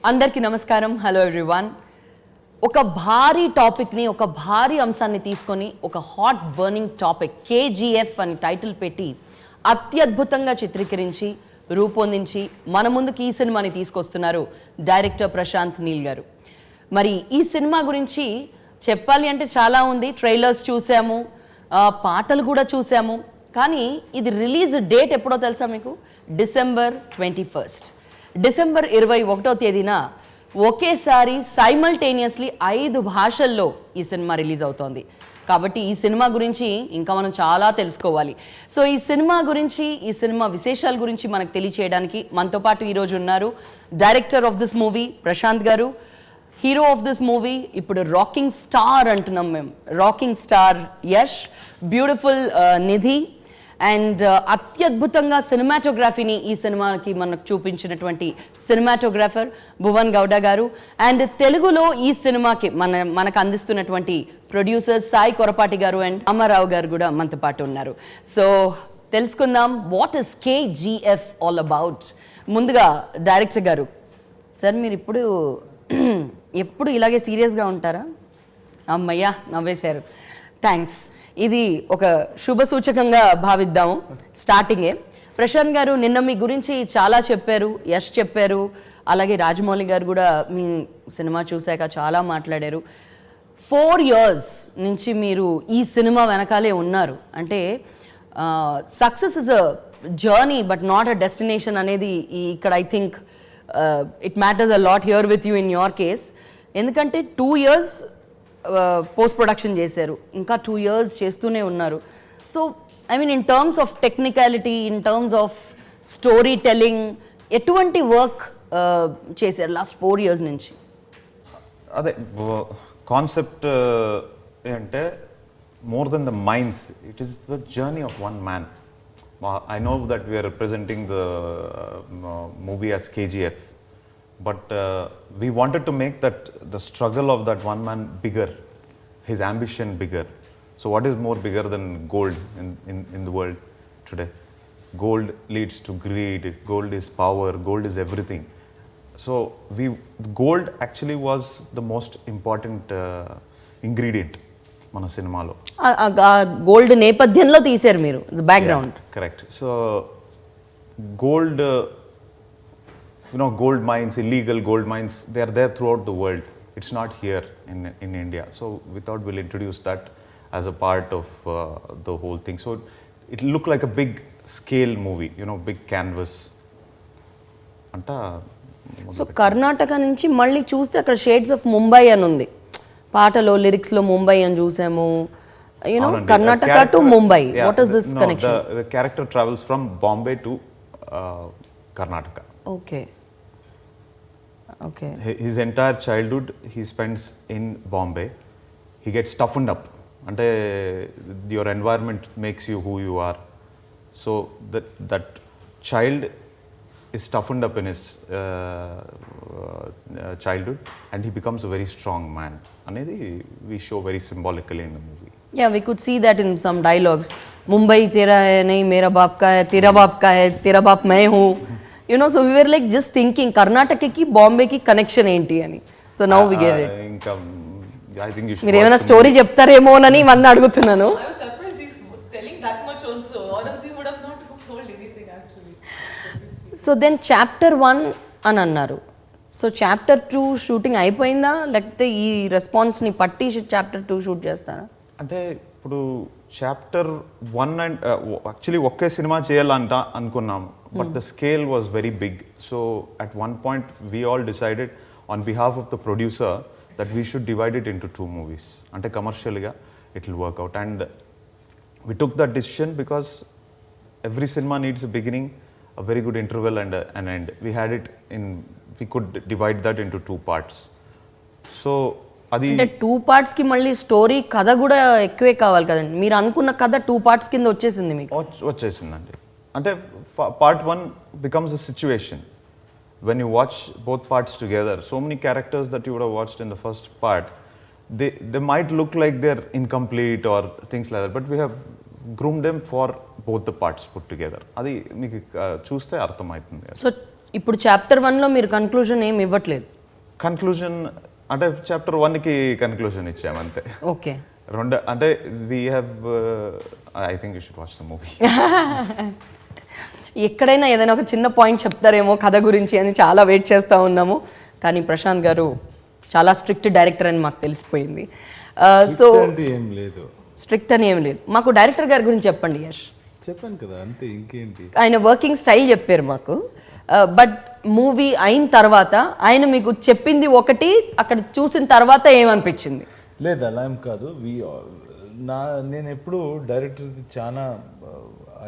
అందరికీ నమస్కారం. Hello everyone. ఒక భారీ టాపిక్ని, ఒక భారీ అంశాన్ని తీసుకొని ఒక హాట్ బర్నింగ్ టాపిక్ KGF అని టైటిల్ పెట్టి అత్యద్భుతంగా చిత్రీకరించి రూపొందించి మన ముందుకు ఈ సినిమాని తీసుకొస్తున్నారు డైరెక్టర్ ప్రశాంత్ నీల్ గారు. మరి ఈ సినిమా గురించి చెప్పాలి అంటే చాలా ఉంది. ట్రైలర్స్ చూసాము, పాటలు కూడా చూసాము. కానీ ఇది రిలీజ్ డేట్ ఎప్పుడో తెలుసా మీకు? December 21st. December 21వ తేదీన ఒకేసారి సైమల్టేనియస్లీ 5 భాషల్లో ఈ సినిమా రిలీజ్ అవుతోంది. కాబట్టి ఈ సినిమా గురించి ఇంకా మనం చాలా తెలుసుకోవాలి. సో ఈ సినిమా గురించి, ఈ సినిమా విశేషాల గురించి మనకు తెలియచేయడానికి మనతో పాటు ఈరోజు ఉన్నారు director of this movie Prashanth garu, hero of this movie ఇప్పుడు రాకింగ్ స్టార్ అంటున్నాం మేము, rocking star Yash, beautiful Nidhi, and అత్యద్భుతంగా సినిమాటోగ్రఫీని ఈ సినిమాకి మనకు చూపించినటువంటి సినిమాటోగ్రాఫర్ భువన్ గౌడ గారు, అండ్ తెలుగులో ఈ సినిమాకి మనకు అందిస్తున్నటువంటి ప్రొడ్యూసర్ సాయి కొరపాటి గారు అండ్ అమ్మారావు గారు కూడా మనతో పాటు ఉన్నారు. సో తెలుసుకుందాం what is KGF all about. ముందుగా డైరెక్టర్ గారు, సార్ మీరు ఎప్పుడు ఇలాగే సీరియస్గా ఉంటారా? అమ్మయ్యా నవ్వేశారు, థ్యాంక్స్. ఇది ఒక శుభ సూచకంగా భావిద్దాము స్టార్టింగే. ప్రశాంత్ గారు, నిన్న మీ గురించి చాలా చెప్పారు, యష్ చెప్పారు, అలాగే రాజమౌళి గారు కూడా మీ సినిమా చూశాక చాలా మాట్లాడారు. 4 years నుంచి మీరు ఈ సినిమా వెనకాలే ఉన్నారు. అంటే success is a journey but not a destination అనేది ఇక్కడ I think it matters a lot here with you in your case. ఎందుకంటే 2 years పోస్ట్ ప్రొడక్షన్ చేశారు, ఇంకా 2 years చేస్తూనే ఉన్నారు. So I mean in terms of technicality, in terms of storytelling, ఎటువంటి work చేశారు last 4 years నుంచి? అదే concept ఏంటంటే more than the minds, it is the journey of one man. I know that we're representing the movie as KGF, but we wanted to make that the struggle of that one man bigger, his ambition bigger. So what is more bigger than gold in the world today? Gold leads to greed, gold is power, gold is everything. So gold actually was the most important ingredient మన సినిమాలో. Gold నేపథ్యంలో తీశారు మీరు, background. Correct. So gold, gold mines, illegal gold mines, they are there throughout the world. It's not here in India. So we thought we'll introduce that as a part of the whole thing. So it looked like a big scale movie, big canvas. So Karnataka నుంచి మళ్ళీ చూస్తే అక్కడ shades of Mumbai అని ఉంది, పాటలో లిరిక్స్లో ముంబై అని చూసాము. Karnataka to Mumbai, what is this connection? The character travels from Bombay to Karnataka. Okay. His entire childhood he spends in Bombay. He gets toughened up. Ante your environment makes you who you are. So that child is toughened up in his childhood, and he becomes a very strong man. Anedi we show very symbolically in the movie. Yeah, we could see that in some dialogues. Mumbai tera hai, nahi mera baap ka hai, tera baap ka hai, tera baap main hu. So we were like just thinking Karnataka ki Bombay ki connection enti ani. So now we get it. I think you should. మీరు ఏమైనా story చెప్తారేమో అని ఇవన్నీ అడుగుతున్నాను. I was surprised he's telling that much also, or else he would have not told anything actually. So then chapter 1 అని అన్నారు. So chapter 2 shooting అయిపోయిందా, లేకపోతే ఈ రెస్పాన్స్ని పట్టి చాప్టర్ 2 షూట్ చేస్తారా? అంటే ఇప్పుడు చాప్టర్ 1 అండ్ యాక్చువల్లీ ఒకే సినిమా చేయాలంట అనుకున్నాము, but the scale was very big. So at one point we all decided on behalf of the producer that we should divide it into 2 movies. అంటే కమర్షియల్గా it will work out. And we took that decision because every సినిమా needs a beginning, a very good interval and an end. We had it in, we could divide that into 2 parts. So adi అంటే 2 parts కి మళ్ళీ story కథ కూడా ఎక్కువే కావాలి కదండి. మీరు అనుకున్న కథ 2 parts కింద వచ్చేసింది మీకు? వచ్చేసిందండి. అంటే part 1 becomes a situation. When you watch both parts together, so many characters that you would have watched in the first part, they might look like they're incomplete or things like that, but we have groomed them for both the parts put together. అది మీకు చూస్తే అర్థమవుతుంది. So ఇప్పుడు chapter 1లో మీరు conclusion ఏమి ఇవ్వట్లేదు. Conclusion అంటే chapter 1కి కన్క్లూజన్ ఇచ్చాము అంతే. ఓకే, రెండు అంటే we have I think you should watch the movie. ఎక్కడైనా ఏదైనా ఒక చిన్న పాయింట్ చెప్తారేమో కథ గురించి అని చాలా వెయిట్ చేస్తూ ఉన్నాము. కానీ ప్రశాంత్ గారు చాలా స్ట్రిక్ట్ డైరెక్టర్ అని మాకు తెలిసిపోయింది. సో ఏం లేదు, స్ట్రిక్ట్ అని ఏం లేదు. మాకు డైరెక్టర్ గారి గురించి చెప్పండి యష్. చెప్పాను కదా అంతే, ఇంకేంటి. ఆయన వర్కింగ్ స్టైల్ చెప్పారు మాకు. బట్ మూవీ అయిన తర్వాత ఆయన మీకు చెప్పింది ఒకటి, అక్కడ చూసిన తర్వాత ఏమనిపించింది? లేదు అలా ఏం కాదు. నేను ఎప్పుడు డైరెక్టర్కి చాలా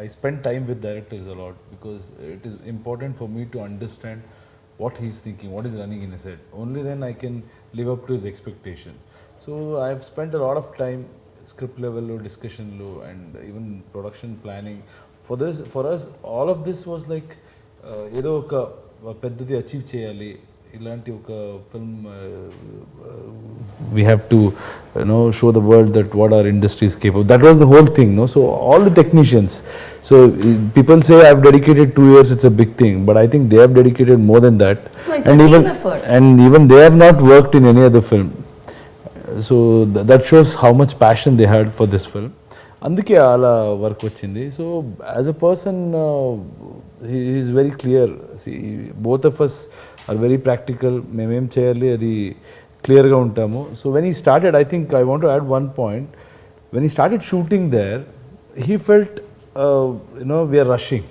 I spend time with directors allot because it is important for me to understand what he's thinking, what is running in his head. Only then I can live up to his expectation. So I have spent a lot of time script level discussion and even production planning for this. For us all of this was like ఏదో ఒక పెద్దది achieve చేయాలి, ఇలాంటి ఒక film we have to show the world that what our industry is capable. That was the whole thing, no? So all the technicians, so people say I've dedicated 2 years, it's a big thing, but I think they have dedicated more than that. No, it's a team effort. And even they have not worked in any other film, so that shows how much passion they had for this film. అందుకే అలా work వచ్చింది. So as a person he is very clear. See, both of us are very practical. మేమేం చేయాలి అది క్లియర్గా ఉంటాము. So when he started, I think I want to add one point. When he started shooting there, he felt we are rushing.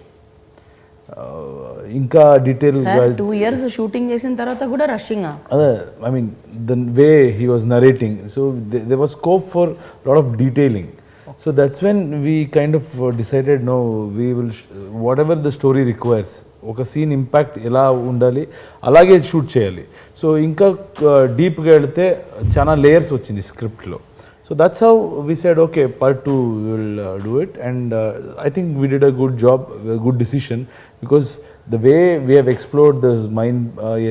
ఇంకా డీటెయిల్గా 2 years shooting చేసిన తర్వాత కూడా రషింగ్. అదే I mean the way he was narrating, so there was scope for lot of detailing. So that's when we kind of decided, no, we will whatever the story requires, ఒక scene impact ఎలా ఉండాలి అలాగే shoot చేయాలి. So ఇంకా డీప్గా వెళితే చాలా layers వచ్చింది స్క్రిప్ట్లో. So that's how we said okay part 2 we will do it, and I think we did a good job, a good decision, because the way we have explored those mind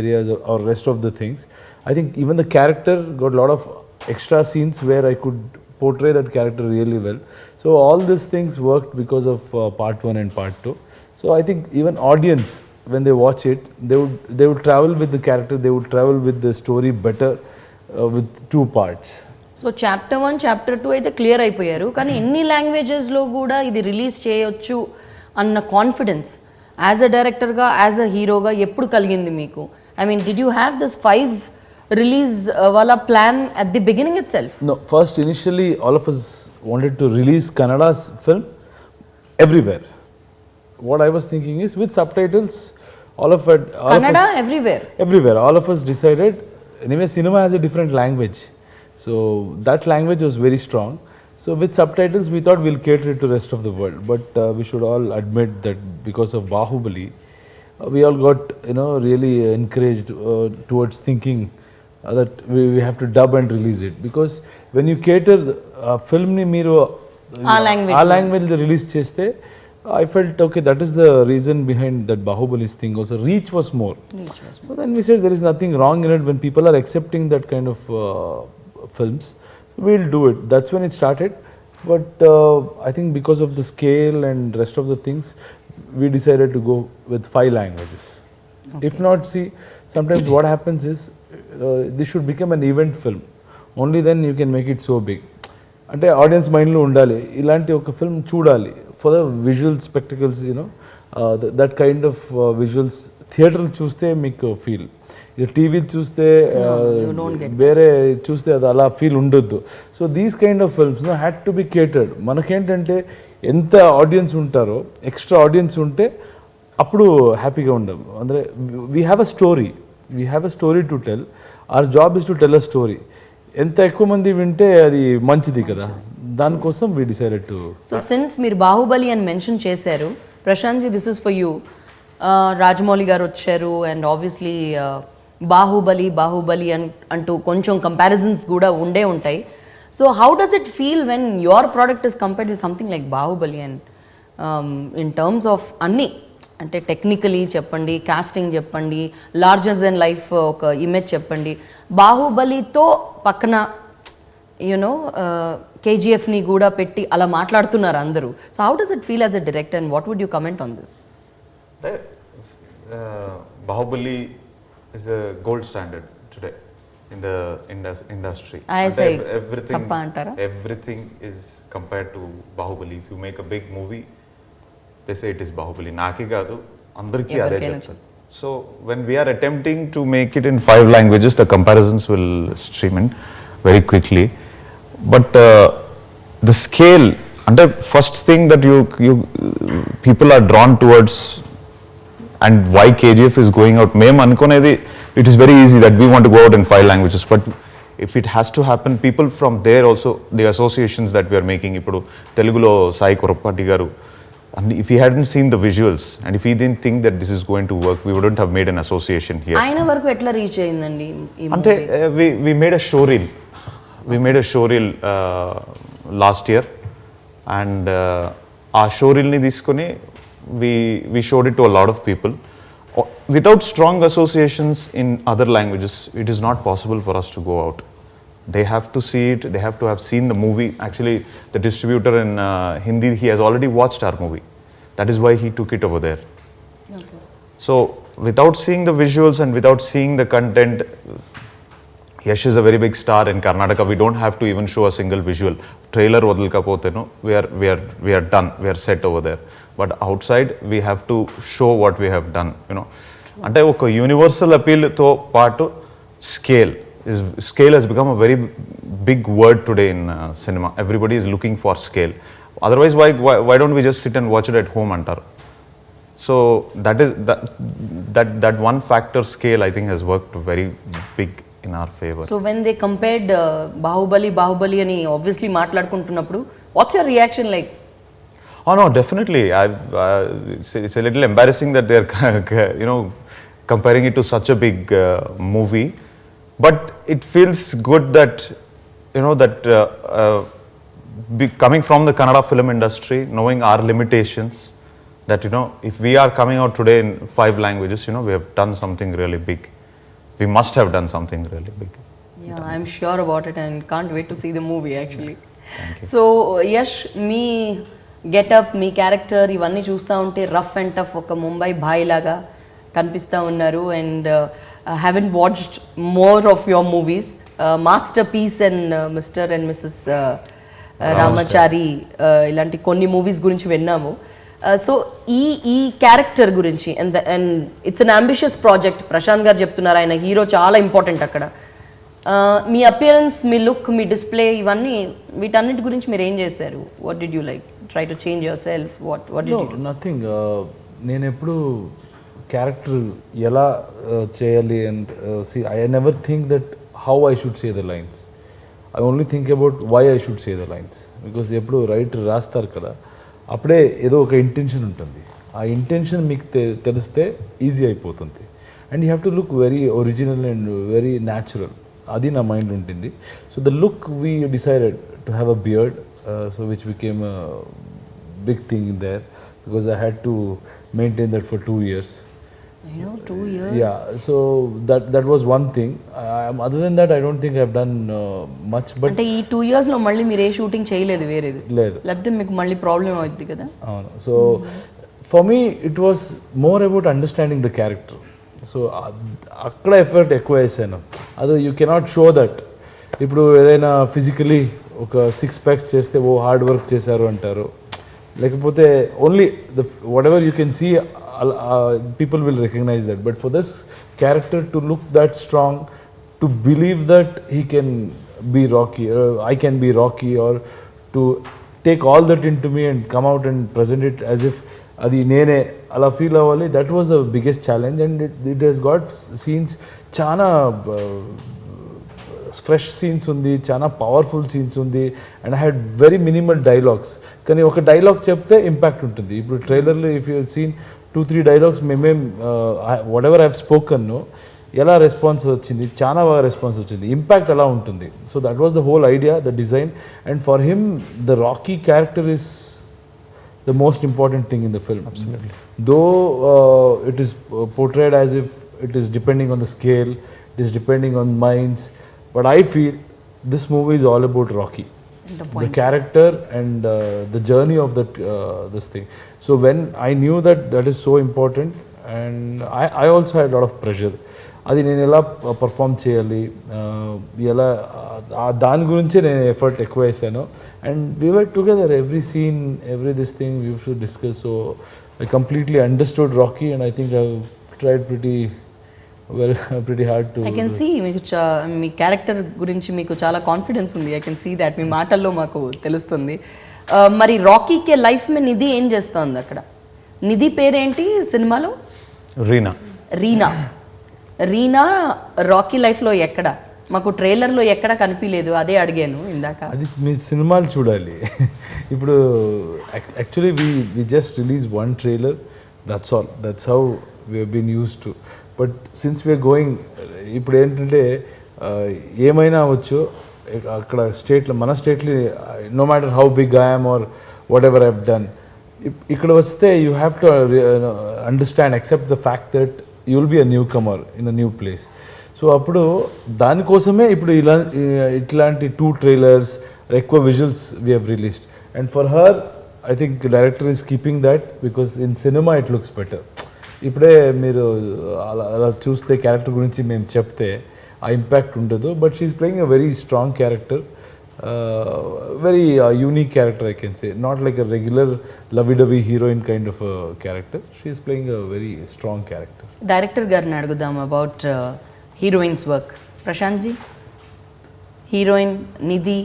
areas or rest of the things, I think even the character got a lot of extra scenes where I could portray that character really well. So all these things worked because of part 1 and part 2. So I think even audience, when they watch it, they would travel with the character, they would travel with the story better with 2 parts. So chapter 1 chapter 2 అయితే clear అయిపోయారు, కానీ ఎన్ని లాంగ్వేజెస్లో కూడా ఇది release చేయొచ్చు అన్న confidence as a డైరెక్టర్గా, as a హీరోగా ఎప్పుడు కలిగింది మీకు? I mean did you have this 5 release wala plan at the beginning itself? No, first initially all of us wanted to release Kannada's film everywhere. What I was thinking is with subtitles, all of Kannada everywhere. All of us decided, anyway cinema has a different language, so that language was very strong. So with subtitles we thought we'll cater it to rest of the world, but we should all admit that because of Bahubali we all got really encouraged towards thinking that we have to dub and release it, because when you cater film ni meeru ఆ language release cheste, I felt okay, that is the reason behind that Bahubalis thing also. Reach was more. So then we said there is nothing wrong in it when people are accepting that kind of films, we'll do it. That's when it started. But I think because of the scale and rest of the things, we decided to go with 5 languages. Okay. If not, see, sometimes what happens is this should become an event film. Only then you can make it so big. అంటే audience మైండ్లో ఉండాలి, ఇలాంటి ఒక film చూడాలి for the visual spectacles, that kind of visuals థియేటర్లు చూస్తే మీకు feel, ఇది టీవీ చూస్తే వేరే చూస్తే అది అలా ఫీల్ ఉండొద్దు. So these kind of films had to be catered. మనకేంటంటే ఎంత ఆడియన్స్ ఉంటారో, ఎక్స్ట్రా ఆడియన్స్ ఉంటే అప్పుడు హ్యాపీగా ఉండము. ಅಂದರೆ we have a story to tell, our job is to tell a story. ఎంత ఎక్కువ మంది వింటే అది మంచిది కదా, దానికోసం we decided to. So since మీరు బాహుబలి అని మెన్షన్ చేశారు, Prashanth ji this is for you. Rajamouli garu వచ్చారు అండ్ ఆబ్వియస్లీ బాహుబలి అంటూ కొంచెం కంపారిజన్స్ కూడా ఉండే ఉంటాయి. So how does it feel when your product is compared with something like Baahubali? And in terms of అన్నీ, అంటే టెక్నికలీ చెప్పండి, కాస్టింగ్ చెప్పండి, లార్జర్ దెన్ లైఫ్ ఒక ఇమేజ్ చెప్పండి. బాహుబలితో పక్కన కేజీఎఫ్ని కూడా పెట్టి అలా మాట్లాడుతున్నారు అందరూ. So how does it feel as a director and what would you comment on this? Bahubali is a gold standard today in the industry. I And say everything, tappa antara? everything is compared to Bahubali. If you make a big movie, they say it is Bahubali. Naki kaadu, andarki ade Everkayna cheptaru. So when we are attempting to make it in 5 languages, the comparisons will stream in very quickly. But the scale, and the first thing that you people are drawn towards, and why KGF is going out, మేము అనుకునేది it is very easy that we want to go out in 5 languages, but if it has to happen, people from there also, the associations that we are making, ఇప్పుడు తెలుగులో సాయి కొరపాటి గారు, and if he hadn't seen the visuals and if he didn't think that this is going to work, we wouldn't have made an association here. ఆయన వరకు ఎట్లా reach అయిందండి ఈ అంటే movie? we made a showreel. We made a showreel last year, and ఆ showreel-ని తీసుకొని we showed it to a lot of people. Without strong associations in other languages, it is not possible for us to go out. They have to see it, they have to have seen the movie. Actually, the distributor in Hindi, he has already watched our movie. That is why he took it over there. Okay. So, without seeing the visuals and without seeing the content, Yash is a very big star in Karnataka. We don't have to even show a single visual. Trailer vadalkapotenu, we are done. We are set over there. But outside, we have to show what we have done. You know, ante oka universal appeal to paatu scale has become a very big word today in cinema. Everybody is looking for scale. Otherwise, why don't we just sit and watch it at home antaru? So that one factor, scale, I think has worked very big in our favor. So when they compared Bahubali అని obviously మాట్లాడుకుంటున్నప్పుడు, what's your reaction like? Oh no, definitely. It's a little embarrassing that they're comparing it to such a big movie, but it feels good that coming from the Kannada film industry, knowing our limitations, that if we are coming out today in 5 languages, we have done something really big. We must have done something really big. Yeah, I'm sure about it and can't wait to see the movie actually. So Yash, me getup, me character ఇవన్నీ చూస్తూ ఉంటే rough and tough ఒక Mumbai bye లాగా కనిపిస్తూ ఉన్నారు. And haven't watched more of your movies, masterpiece and Mr and Mrs Ramachari, ఇలాంటి కొన్ని movies గురించి విన్నాము. సో ఈ క్యారెక్టర్ గురించి and it's an ambitious project. Prashanth garu చెప్తున్నారు ఆయన హీరో చాలా ఇంపార్టెంట్ అక్కడ. మీ అపియరెన్స్, మీ లుక్, మీ డిస్ప్లే, ఇవన్నీ వీటన్నిటి గురించి మీరు ఏం చేశారు? What did you like try to change yourself? What did you do? Nothing. నేను ఎప్పుడు క్యారెక్టర్ ఎలా చేయాలి and I never think that how I should say the lines. I only think about why I should say the lines. Because ఎప్పుడు writer రాస్తారు కదా, అప్పుడే ఏదో ఒక ఇంటెన్షన్ ఉంటుంది. ఆ ఇంటెన్షన్ మీకు తెలిస్తే ఈజీ అయిపోతుంది. And you have to look very original and very natural. అది నా మైండ్ ఉంటుంది. So the look we decided to have a beard, so which became a big thing there because I had to maintain that for 2 years. I know, 2 years. Yeah, so that was one thing. Other than that, I don't think I've done much. But అంటే ఈ 2 years లో మళ్ళీ మీరు ఏ shooting చేయలేదు వేరేది? లేదు. లేకపోతే మీకు మళ్ళీ ప్రాబ్లం అవుద్ది కదా? అవును. So for me it was more about understanding the character. So అక్కడ ఎఫర్ట్ ఎక్కువ వేసాను. అది యూ కెనాట్ షో దట్. ఇప్పుడు ఏదైనా ఫిజికలీ ఒక 6 packs చేస్తే ఓ హార్డ్ వర్క్ చేశారు అంటారు. లేకపోతే only whatever you can see, people will recognize that. But for this character to look that strong, to believe that he can be Rocky, I can be Rocky, or to take all that into me and come out and present it as if adi nene ala feel avali, that was the biggest challenge. And it has got scenes chana fresh scenes ఉంది, చాలా powerful scenes ఉంది. And I had very minimal dialogues. కానీ ఒక dialogue చెప్తే impact ఉంటుంది. ఇప్పుడు ట్రైలర్లో if you seen 2-3 dialogues మేమేం what ever I have spoken, ఎలా రెస్పాన్స్ వచ్చింది, చాలా బాగా రెస్పాన్స్ వచ్చింది, ఇంపాక్ట్ అలా ఉంటుంది. So that was the whole idea, the design. And for him the Rocky character is the most important thing in the film. Absolutely. Though it is portrayed as if it is depending on the scale, it is depending on minds, but I feel this movie is all about Rocky, the character and the journey of that this thing. So when I knew that that is so important, and I also had lot of pressure. అది నేను ఎలా perform చేయాలి, ఎలా దాని గురించే నేను effort ఎక్కువ వేసాను. And we were together every scene, every this thing we should discuss. So I completely understood Rocky and I think I tried pretty hard to. I can see మీకు మీ క్యారెక్టర్ గురించి మీకు చాలా కాన్ఫిడెన్స్ ఉంది. I can see that మీ మాటల్లో మాకు తెలుస్తుంది. మరి రాకీకే లైఫ్ మే నిధి ఏం చేస్తోంది అక్కడ? నిధి పేరేంటి సినిమాలో? రీనా. రీనా. రీనా రాకీ లైఫ్లో ఎక్కడ? మాకు ట్రైలర్లో ఎక్కడ కనిపించలేదు, అదే అడిగాను ఇందాక. అది మీ సినిమాలు చూడాలి. ఇప్పుడు actually we just release one trailer, that's all. That's how we have been used to. But since we're going, ఇప్పుడు ఏంటంటే ఏమైనా అవ్వచ్చు అక్కడ స్టేట్లో, మన స్టేట్లో, no matter how big I'm or whatever I've done, ఇక్కడ వస్తే you have to understand, accept the fact that you will be a newcomer in a new place. So అప్పుడు దానికోసమే ఇప్పుడు ఇట్లాంటి 2 trailers, ఎక్కువ visuals we have released. And for her I think director is keeping that because in cinema it looks better. ఇప్పుడే మీరు అలా చూస్తే character గురించి మేము చెప్తే ఆ ఇంపాక్ట్ ఉండదు. But she's playing a very strong character, very unique character I can say. Not like a regular lovey dovey heroine kind of character. She's playing a very strong character. Director గారిని అడుగుదాం about heroine's work. Prashanth ji, heroine Nidhi,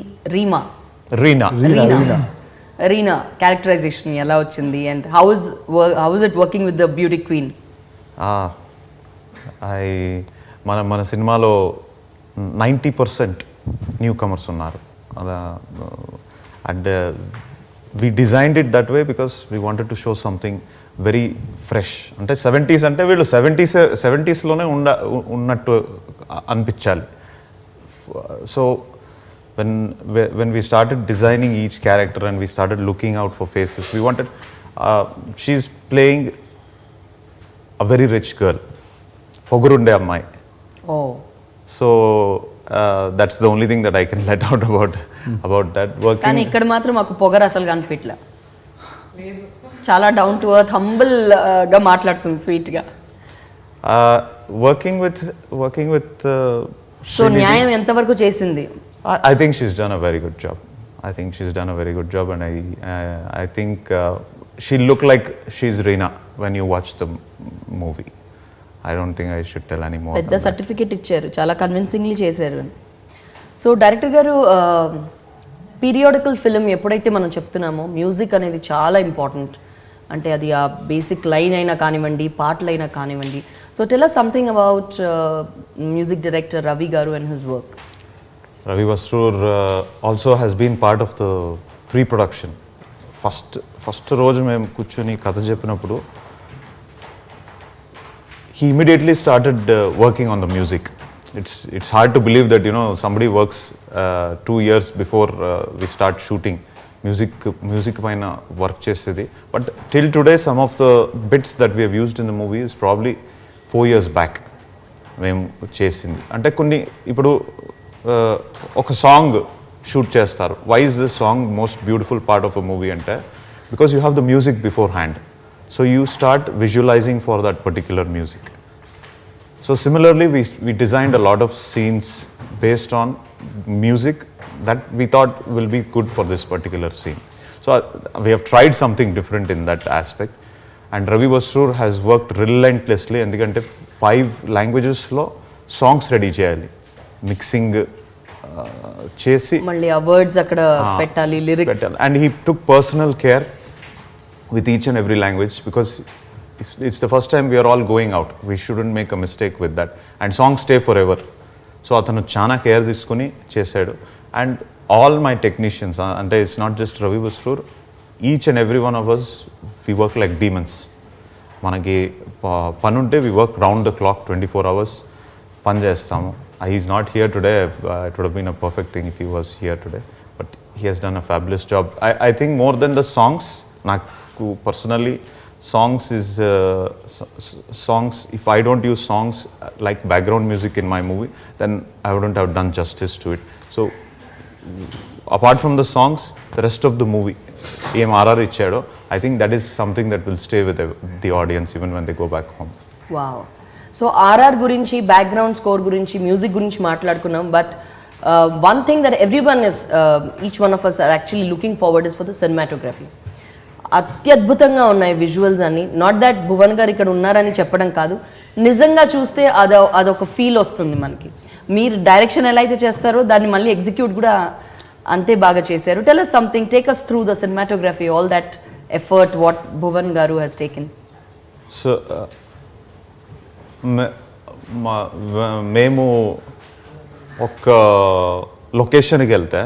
Reena characterisation ఎలా వచ్చింది? And how is it working with the beauty queen? మన సినిమాలో 90% newcomers ఉన్నారు. అలా and we designed it that way because we wanted to show something very fresh. అంటే 70s అంటే వీళ్ళు 70sలోనే ఉన్నట్టు అనిపించాలి. So when we started designing each character and we started looking out for faces, we wanted, she's playing a very rich girl, Pogurunde Ammai. Oh. So that's the only thing that I can let out about that. Working. కానీ ఇక్కడ మాత్రం మాకు పొగరు అసలు కనిపించలే. చాలా down to earth, humble గా మాట్లాడుతుంది, sweet గా. Working with సో న్యాయం ఎంతవరకు చేసింది? I think she's done a very good job. And I think she'll look like she's Reena when you watch the movie. I don't think I should tell any more. పెద్ద certificate ఇచ్చారు, చాలా convincingly చేశారు. So director గారు, periodical film ఎప్పుడైతే మనం చెప్తున్నామో music అనేది చాలా important. అంటే అది ఆ బేసిక్ లైన్ అయినా కానివ్వండి, పాటలైనా కానివ్వండి. So tell us something about music director Ravi గారు and his work. Ravi Vasroor also has been part of the pre-production. First రోజు మేము కూర్చొని కథ చెప్పినప్పుడు he immediately started working on the music. It's hard to believe that somebody works 2 years before we start shooting. Music పైన work చేసేది. But till today some of the bits that we have used in the movie is probably 4 years back మేము చేసింది. అంటే కొన్ని ఇప్పుడు ఒక song shoot చేస్తారు. Why is this song most beautiful part of a movie అంటే because you have the music beforehand. So you start visualising for that particular music. So similarly we designed a lot of scenes based on music that we thought will be good for this particular scene. So we have tried something different in that aspect. And Ravi Vasroor has worked relentlessly ఎందుకంటే 5 languagesలో songs ready చేయాలి, mixing చేసి మళ్ళీ ఆ words అక్కడ పెట్టాలి, lyrics. And he took personal care with each and every language because it's the first time we are all going out. We shouldn't make a mistake with that. And songs stay forever. So atanu chana care తీసుకుని చేశాడు. And all my technicians, అంటే it's not just Ravi Vasroor, each and every one of us, we work like demons. మనకి పని ఉంటే we work round the clock 24 hours పని చేస్తాము. He's not here today. It would have been a perfect thing if he was here today. But he has done a fabulous job. I think more than the songs, నాకు personally songs is songs, if I don't use songs like background music in my movie, then I wouldn't have done justice to it. So apart from the songs, the rest of the movie em RR ichado, I think that is something that will stay with the audience even when they go back home. Wow. So RR గురించి, background score గురించి, music గురించి మాట్లాడుకున్నాం. But one thing that everyone is each one of us are actually looking forward is for the cinematography. అత్యద్భుతంగా ఉన్నాయి visuals అన్ని. Not that Bhuvan గారు ఇక్కడ ఉన్నారని చెప్పడం కాదు, నిజంగా చూస్తే అదొక ఫీల్ వస్తుంది మనకి. మీరు డైరెక్షన్ ఎలా అయితే చేస్తారో దాన్ని మళ్ళీ ఎగ్జిక్యూట్ కూడా అంతే బాగా చేశారు. Tell us something, take us through the cinematography, all that effort what Bhuvan గారు హ్యాస్ టేకెన్. సో మేము ఒక లొకేషన్కి వెళ్తే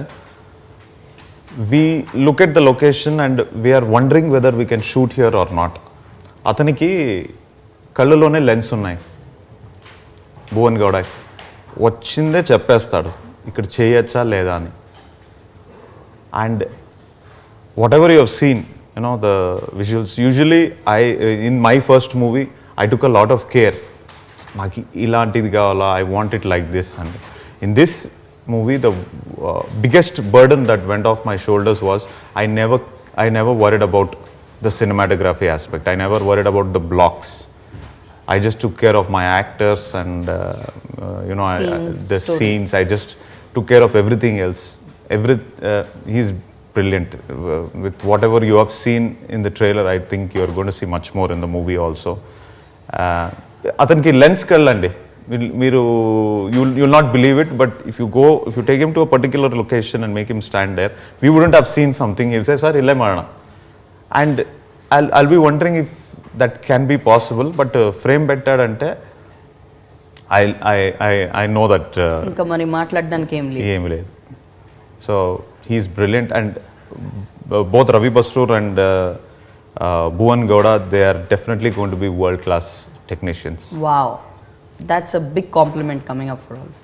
we look at the location and we are wondering whether we can shoot here or not. అతనికి కళ్ళలోనే lens ఉన్నాయి, భువన్ గౌడ వచ్చిందే చెప్పేస్తాడు ఇక్కడ చేయొచ్చా లేదా అని. And whatever you have seen, the visuals, usually in my first movie I took a lot of care, నాకు ఇలాంటిది కావాలా, I want it like this. And in this movie the biggest burden that went off my shoulders was I never worried about the cinematography aspect. I never worried about the blocks. I just took care of my actors and the scenes. I just took care of everything else. He's brilliant. With whatever you have seen in the trailer, I think you are going to see much more in the movie also. అతనికి lens కళ్ళండి, మీరు you'll not believe it, but if you take him to a particular location and make him stand there, we wouldn't have seen something. He'll say, sir, ille marana. And I'll be wondering if that can be possible, but frame bettadante I know that ఇంకా మరి మాట్లాడడానికి ఏం లేదు. So he's brilliant, and both Ravi Basrur and Bhuvan Gowda, they are definitely going to be world class technicians. Wow, that's a big compliment coming up for all.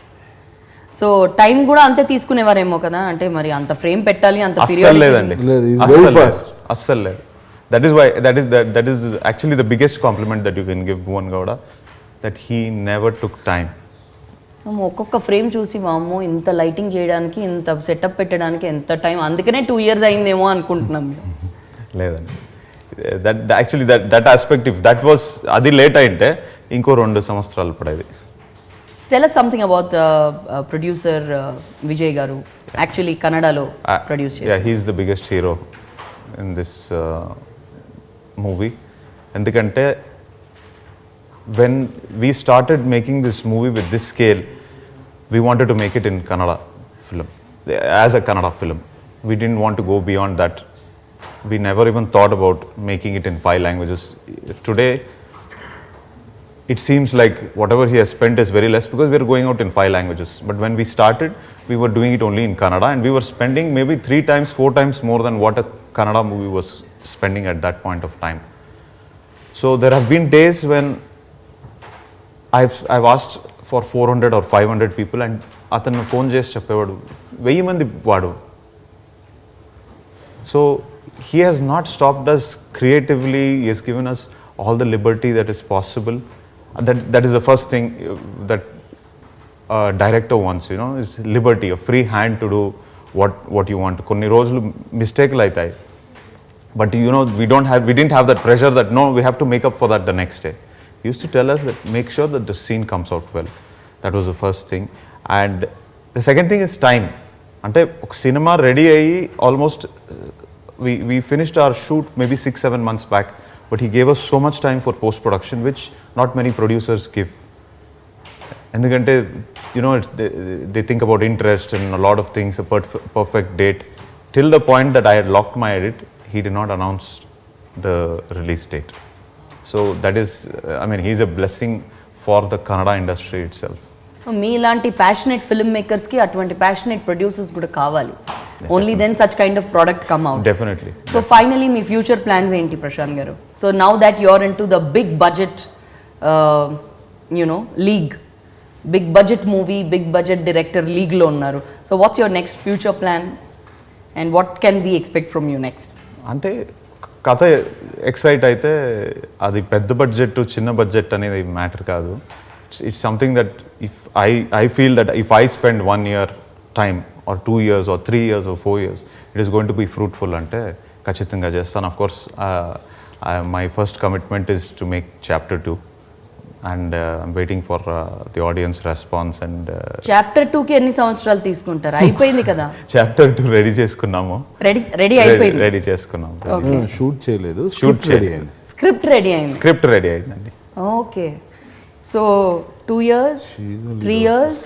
So time కూడా అంతే తీసుకునేవారేమో కదా, అంటే మరి అంత ఫ్రేమ్ పెట్టాలి, అంత అస్సలు లేదండి, లేదు, he's అస్సలు very లేదు, fast. అస్సలు లేదు. That is actually the biggest compliment that you can give Bhuvan Gowda, that he never took time. ఒక్కొక్క ఫ్రేమ్ చూసి వామ్మో ఇంత లైటింగ్ చేయడానికి, ఇంత సెటప్ పెట్టడానికి ఎంత టైం, అందుకనే 2 years అయిందేమో అనుకుంటున్నాం. లేదండి, that aspect, if that was అది లేట్ అయింటే ఇంకో 2 సంవత్సరాలు పడేది. Tell us something about producer Vijay garu, actually kannadalo produce చేశారు. Yeah, he is the biggest hero in this movie. ఎందుకంటే when we started making this movie with this scale, we wanted to make it in Kannada film, as a Kannada film. We didn't want to go beyond that. We never even thought about making it in 5 languages. Today it seems like whatever he has spent is very less because we are going out in 5 languages. But when we started, we were doing it only in Kannada, and we were spending maybe 3 times, 4 times more than what a Kannada movie was spending at that point of time. So there have been days when I've asked for 400 or 500 people, and atanu phone chesi cheppevadu 1000 mandi vaadu. So he has not stopped us creatively. He has given us all the liberty that is possible. That is the first thing that a director wants, is liberty, a free hand to do what you want. Konni rojulu mistake laitai, but we didn't have that pressure that no, we have to make up for that the next day. He used to tell us that make sure that the scene comes out well. That was the first thing. And the second thing is time. Ante ok cinema ready ayi almost we finished our shoot maybe 6-7 months back, but he gave us so much time for post production, which not many producers give. Endukante they think about interest and a lot of things, a perfect date, till the point that I had locked my edit. He did not announce the release date. So that is, he's a blessing for the Kannada industry itself. మీలాంటి passionate filmmakers కి అటువంటి passionate producers కూడా కావాలి. Only then such kind of product come out. Definitely. So finally మీ future plans ఏంటి Prashanth garu? So now that you are into the big budget league, big budget movie, big budget director league లో ఉన్నారు. So what's your next future plan and what can we expect from you next? అంటే కథ excite అయితే అది పెద్ద budget చిన్న budget అనేది matter కాదు. It's something that if I feel that if I spend 1 year time or 2 years or 3 years or 4 years, it is going to be fruitful. అంటే ఖచ్చితంగా చేస్తాను. Of course my first commitment is to make chapter 2 and I'm waiting for the audience response. And chapter 2 కి ఎన్ని సంవత్సరాలు తీసుకుంటారు? అయిపోయింది కదా. Chapter 2 ready చేసుకున్నాము. రెడీ అయిపోయింది. రెడీ చేసుకున్నాము. షూట్ చేయలేదు, షూట్ రెడీ అయింది. స్క్రిప్ట్ రెడీ అయింది. స్క్రిప్ట్ రెడీ అయిందండి. Okay. So 2 years, 3 years,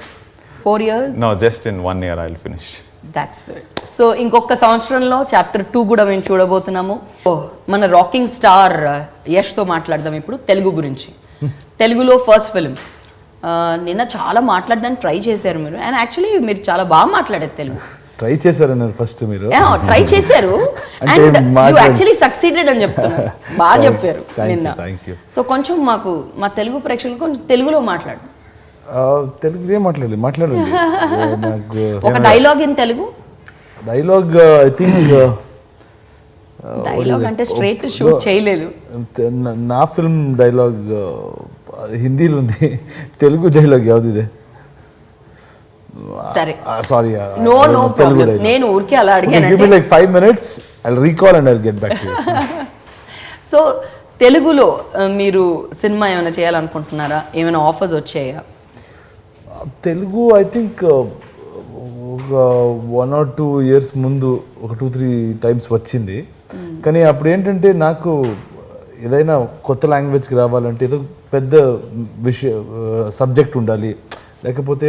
4 years? No, just in 1 year I'll finish. That's it. So ఇంకొక సంవత్సరంలో చాప్టర్ 2 కూడా మేము చూడబోతున్నాము. మన రాకింగ్ స్టార్ యష్తో మాట్లాడదాం ఇప్పుడు తెలుగు గురించి. తెలుగులో ఫస్ట్ ఫిల్మ్. నిన్న చాలా మాట్లాడడానికి ట్రై చేశారు మీరు, అండ్ యాక్చువల్లీ మీరు చాలా బాగా మాట్లాడారు తెలుగు. ట్రై చేశారన్నారు ఫస్ట్ మీరు. ట్రై చేశారు అండ్ యు యాక్చువల్లీ సక్సీడెడ్ అని చెప్తున్నారు. బాగా చెప్పారు నిన్న. సో కొంచెం మాకు మా తెలుగు ప్రేక్షకులు కొంచెం తెలుగులో మాట్లాడు. తెలుగు ఏం మాట్లాడండి. నాకు ఒక dialogue in Telugu. Dialogue I think dialogue అంటే స్ట్రైట్ షూట్ చేయలేదు. నా ఫిల్మ్ డైలాగ్ హిందీలో ఉంది, తెలుగు డైలాగ్ యావది ఇదే? సరే సారీ, నో ప్రాబ్లం. నేను ఊరికే అలా అడిగాను. Give me like 5 minutes, I'll recall and I'll get back to you. So తెలుగులో మీరు సినిమా ఏమైనా చేయాలనుకుంటున్నారా? ఏమైనా ఆఫర్స్ వచ్చాయా? తెలుగు ఐ థింక్ ఒక 1 or 2 years ముందు ఒక 2-3 times వచ్చింది. కానీ అప్పుడు ఏంటంటే నాకు ఏదైనా కొత్త లాంగ్వేజ్కి రావాలంటే ఏదో పెద్ద సబ్జెక్ట్ ఉండాలి, లేకపోతే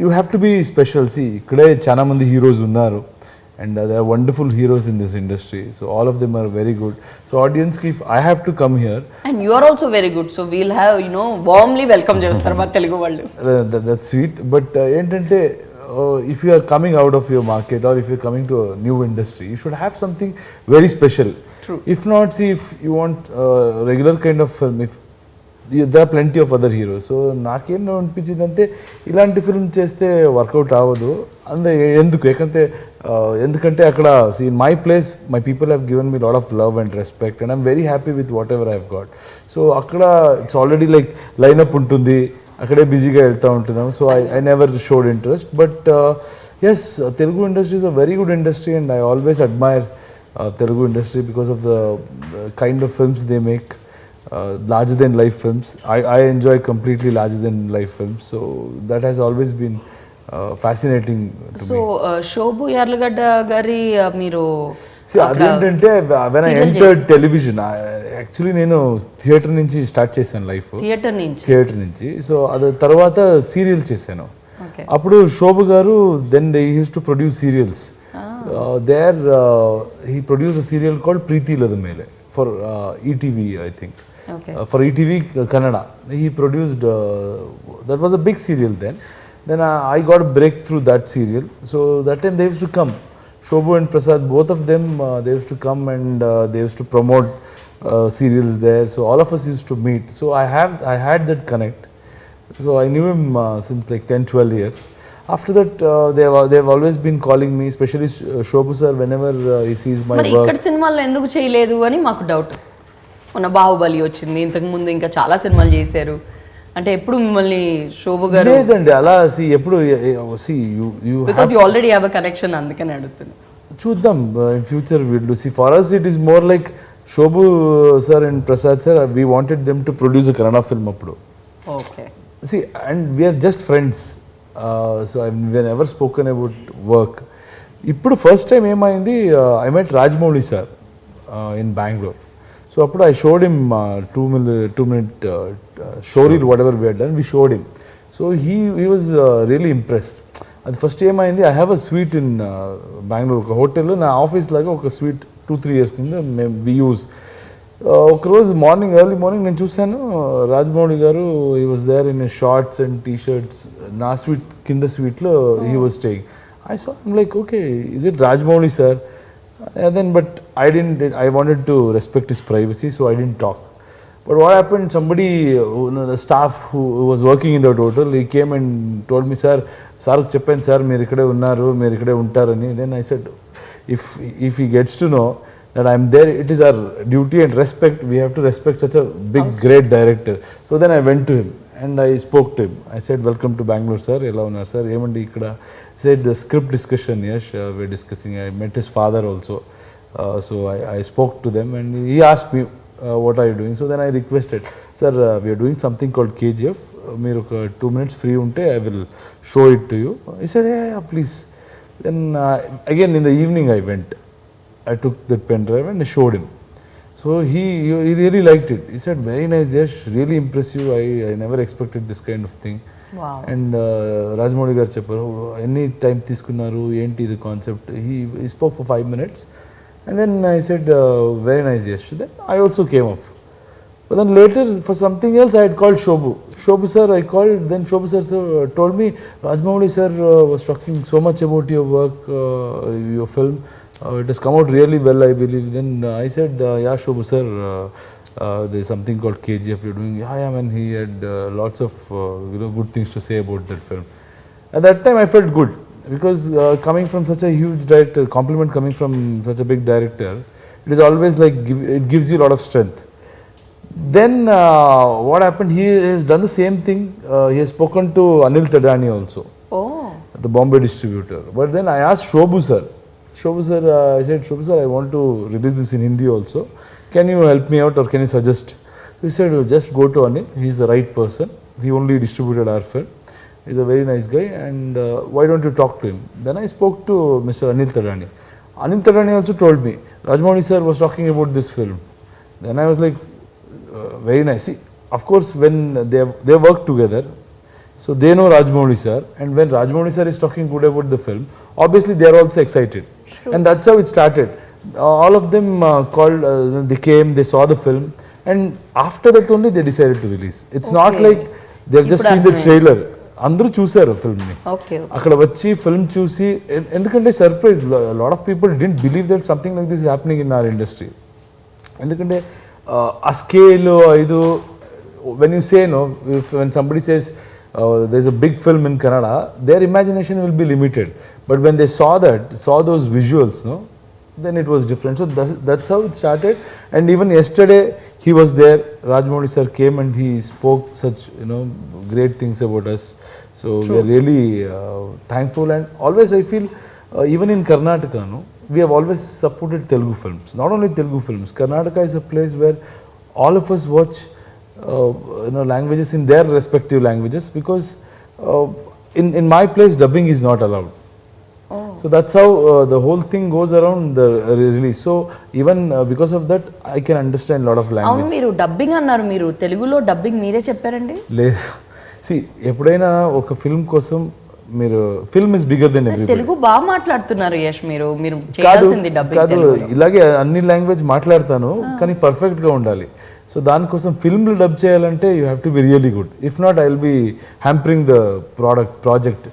you have to be special. See ఇక్కడే చాలా మంది హీరోస్ ఉన్నారు and they are wonderful heroes in this industry. So all of them are very good. So ఆడియన్స్కి I have to come here and you are also very good. So we'll have warmly welcome చేస్తారు మా తెలుగు వాళ్ళు. That sweet. But ఏంటంటే if you are coming out of your market or if you're coming to a new industry, you should have something very special. True. If not, see, if you want regular kind of film, if there are plenty of other heroes. So నాకేం అనిపించింది అంటే ఇలాంటి film చేస్తే work out అవ్వదు. ఎందుకంటే అక్కడ in my place my people have given me a lot of love and respect and I'm very happy with whatever I've got. So అక్కడ it's already like lineup ఉంటుంది, అక్కడే బిజీగా వెళ్తూ ఉంటున్నాం. So I never showed interest. But yes, Telugu industry is a very good industry and I always admire Telugu industry because of the kind of films they make, larger than life films. I enjoy completely larger than life films. So that has always been fascinating to me. So Shobu Yarlagadda గారి మీరు అదేంటంటే when I entered television, actually నేను theatre నుంచి start చేశాను life. Theatre నుంచి. So అది తర్వాత serial చేశాను. అప్పుడు శోభు గారు then they use to produce serials. There he produce a serial called Preethi లదమేలే for ETV, I think. For ETV Kannada. He produced, that was a big serial then. Then I got a break through that serial. So that time they used to come. Shobhu and Prasad, both of them, they used to come and they used to promote serials there. So all of us used to meet. So I had that connect. So I knew him since like 10-12 years. After that, they have always been calling me, especially Shobhu sir, whenever he sees my work. ఇక్కడ సినిమాల్లో ఎందుకు చేయలేదు అని మాకు doubt. మన బాహుబలి వచ్చింది, ఇంతకు ముందు ఇంకా చాలా సినిమాలు చేశారు, అంటే ఎప్పుడు మిమ్మల్ని శోభు గారు? లేదండి, అలా ఎప్పుడు because you already have a connection, అందుకని అడుగుతున్నా. చూద్దాం in future will do. See for us it is more like Shobhu sir and Prasad sir, we wanted them to produce a Kannada film appudu. Okay. See, and we are just friends. So we have never spoken about work. ఇప్పుడు first time ఏమైంది, I met Rajmouli sir in Bangalore. So appudu I showed him 2-minute show reel, whatever we had done, we showed him. So he was really impressed. At first time I have a suite in Bangalore, oka hotel lo na office laga oka suite 2-3 years ninda we use. Oka roju early morning నేను చూసాను రాజమౌళి గారు, he was there in his shorts and t-shirts, నా suite కింద suite lo he was staying. I saw him like, okay, is it Rajmouli sir? And then, but I wanted to respect his privacy, so I didn't talk. But what happened, somebody, the staff who was working in that hotel, he came and told me, sir చెప్పాను sir మీరు ఇక్కడే ఉన్నారు, మీరు ఇక్కడే ఉంటారని. Then I said, if he gets to know that I'm there, it is our duty and respect, we have to respect such a big great director. So then I went to him and I spoke to him. I said, welcome to Bangalore sir, ఎలా ఉన్నారు sir, ఏమండి ఇక్కడ. He said the script discussion, Yash, we're discussing. I met his father also. So I spoke to them and he asked me, what are you doing? So then I requested, sir, we are doing something called KGF. Meer oka 2 minutes free unte, I will show it to you. He said, yeah, please. Then again in the evening I went. I took that pen drive and I showed him. So he really liked it. He said, very nice, Yash, really impressive. I never expected this kind of thing. Wow. And Rajamouli garu chepparu, any time తీసుకున్నారు ఏంటి ఇది concept. he spoke for 5 minutes and then I said, very nice, Yash. Then I also came up. But then later for something else I had called Shobu sir. I called, then Shobu sir told me, Rajamouli sir was talking so much about your work, your film. It has come out really well, I believe. Then I said, yeah, Shobu sir, there's something called KGF you're doing. Yeah, man, he had lots of good things to say about that film. At that time I felt good because coming from such a huge director, compliment coming from such a big director, it is always like it gives you a lot of strength. Then what happened, he has done the same thing. He has spoken to Anil Tadani also, the Bombay distributor. But then I asked Shobu sir, I said, Shobu sir, I want to release this in Hindi also. Can you help me out or can you suggest? He said, just go to Anil. He's the right person. He only distributed our film. He's a very nice guy and why don't you talk to him? Then I spoke to Mr. Anil Tadani. Anil Tadani also told me, Rajamouli sir was talking about this film. Then I was like, very nice. See, of course, when they work together, so they know Rajamouli sir, and when Rajamouli sir is talking good about the film, obviously they are also excited. True. And that's how it started. All of them called, they came, they saw the film, and after that only they decided to release. It's not like they've just seen the trailer. అందరూ చూసారు ఫిల్మ్ని. అక్కడ వచ్చి film చూసి, ఎందుకంటే surprise, lot of people didn't believe that something like this happening in our industry. ఎందుకంటే ఆ scale ఇది, when you say no, when somebody says there's a big film in Kannada, their imagination will be limited. But when they saw those visuals, then it was different. So that's how it started. And even yesterday he was there. Rajamouli sir came and he spoke such great things about us. So we are really thankful. And always I feel even in Karnataka, we have always supported Telugu films. Not only Telugu films. Karnataka is a place where all of us watch languages in their respective languages, because in my place dubbing is not allowed. So that's how the whole thing goes around the release. So even because of that I can understand a lot of language. అవును, మీరు dubbing అన్నారు, మీరు తెలుగులో dubbing మీరే చెప్పారండి? లేదు, see, ఎప్పుడైనా ఒక ఫిల్మ్ కోసం మీరు, film is bigger than everybody. Telugu బాగా మాట్లాడుతున్నారు యష్, మీరు చేయాల్సింది డబ్బింగ్. కాదు, ఇలాగే అన్ని లాంగ్వేజ్ మాట్లాడతాను కానీ పర్ఫెక్ట్ గా ఉండాలి. సో దానికోసం ఫిల్మ్లు డబ్ చేయాలంటే you have to be really good. If not I will be hampering the project.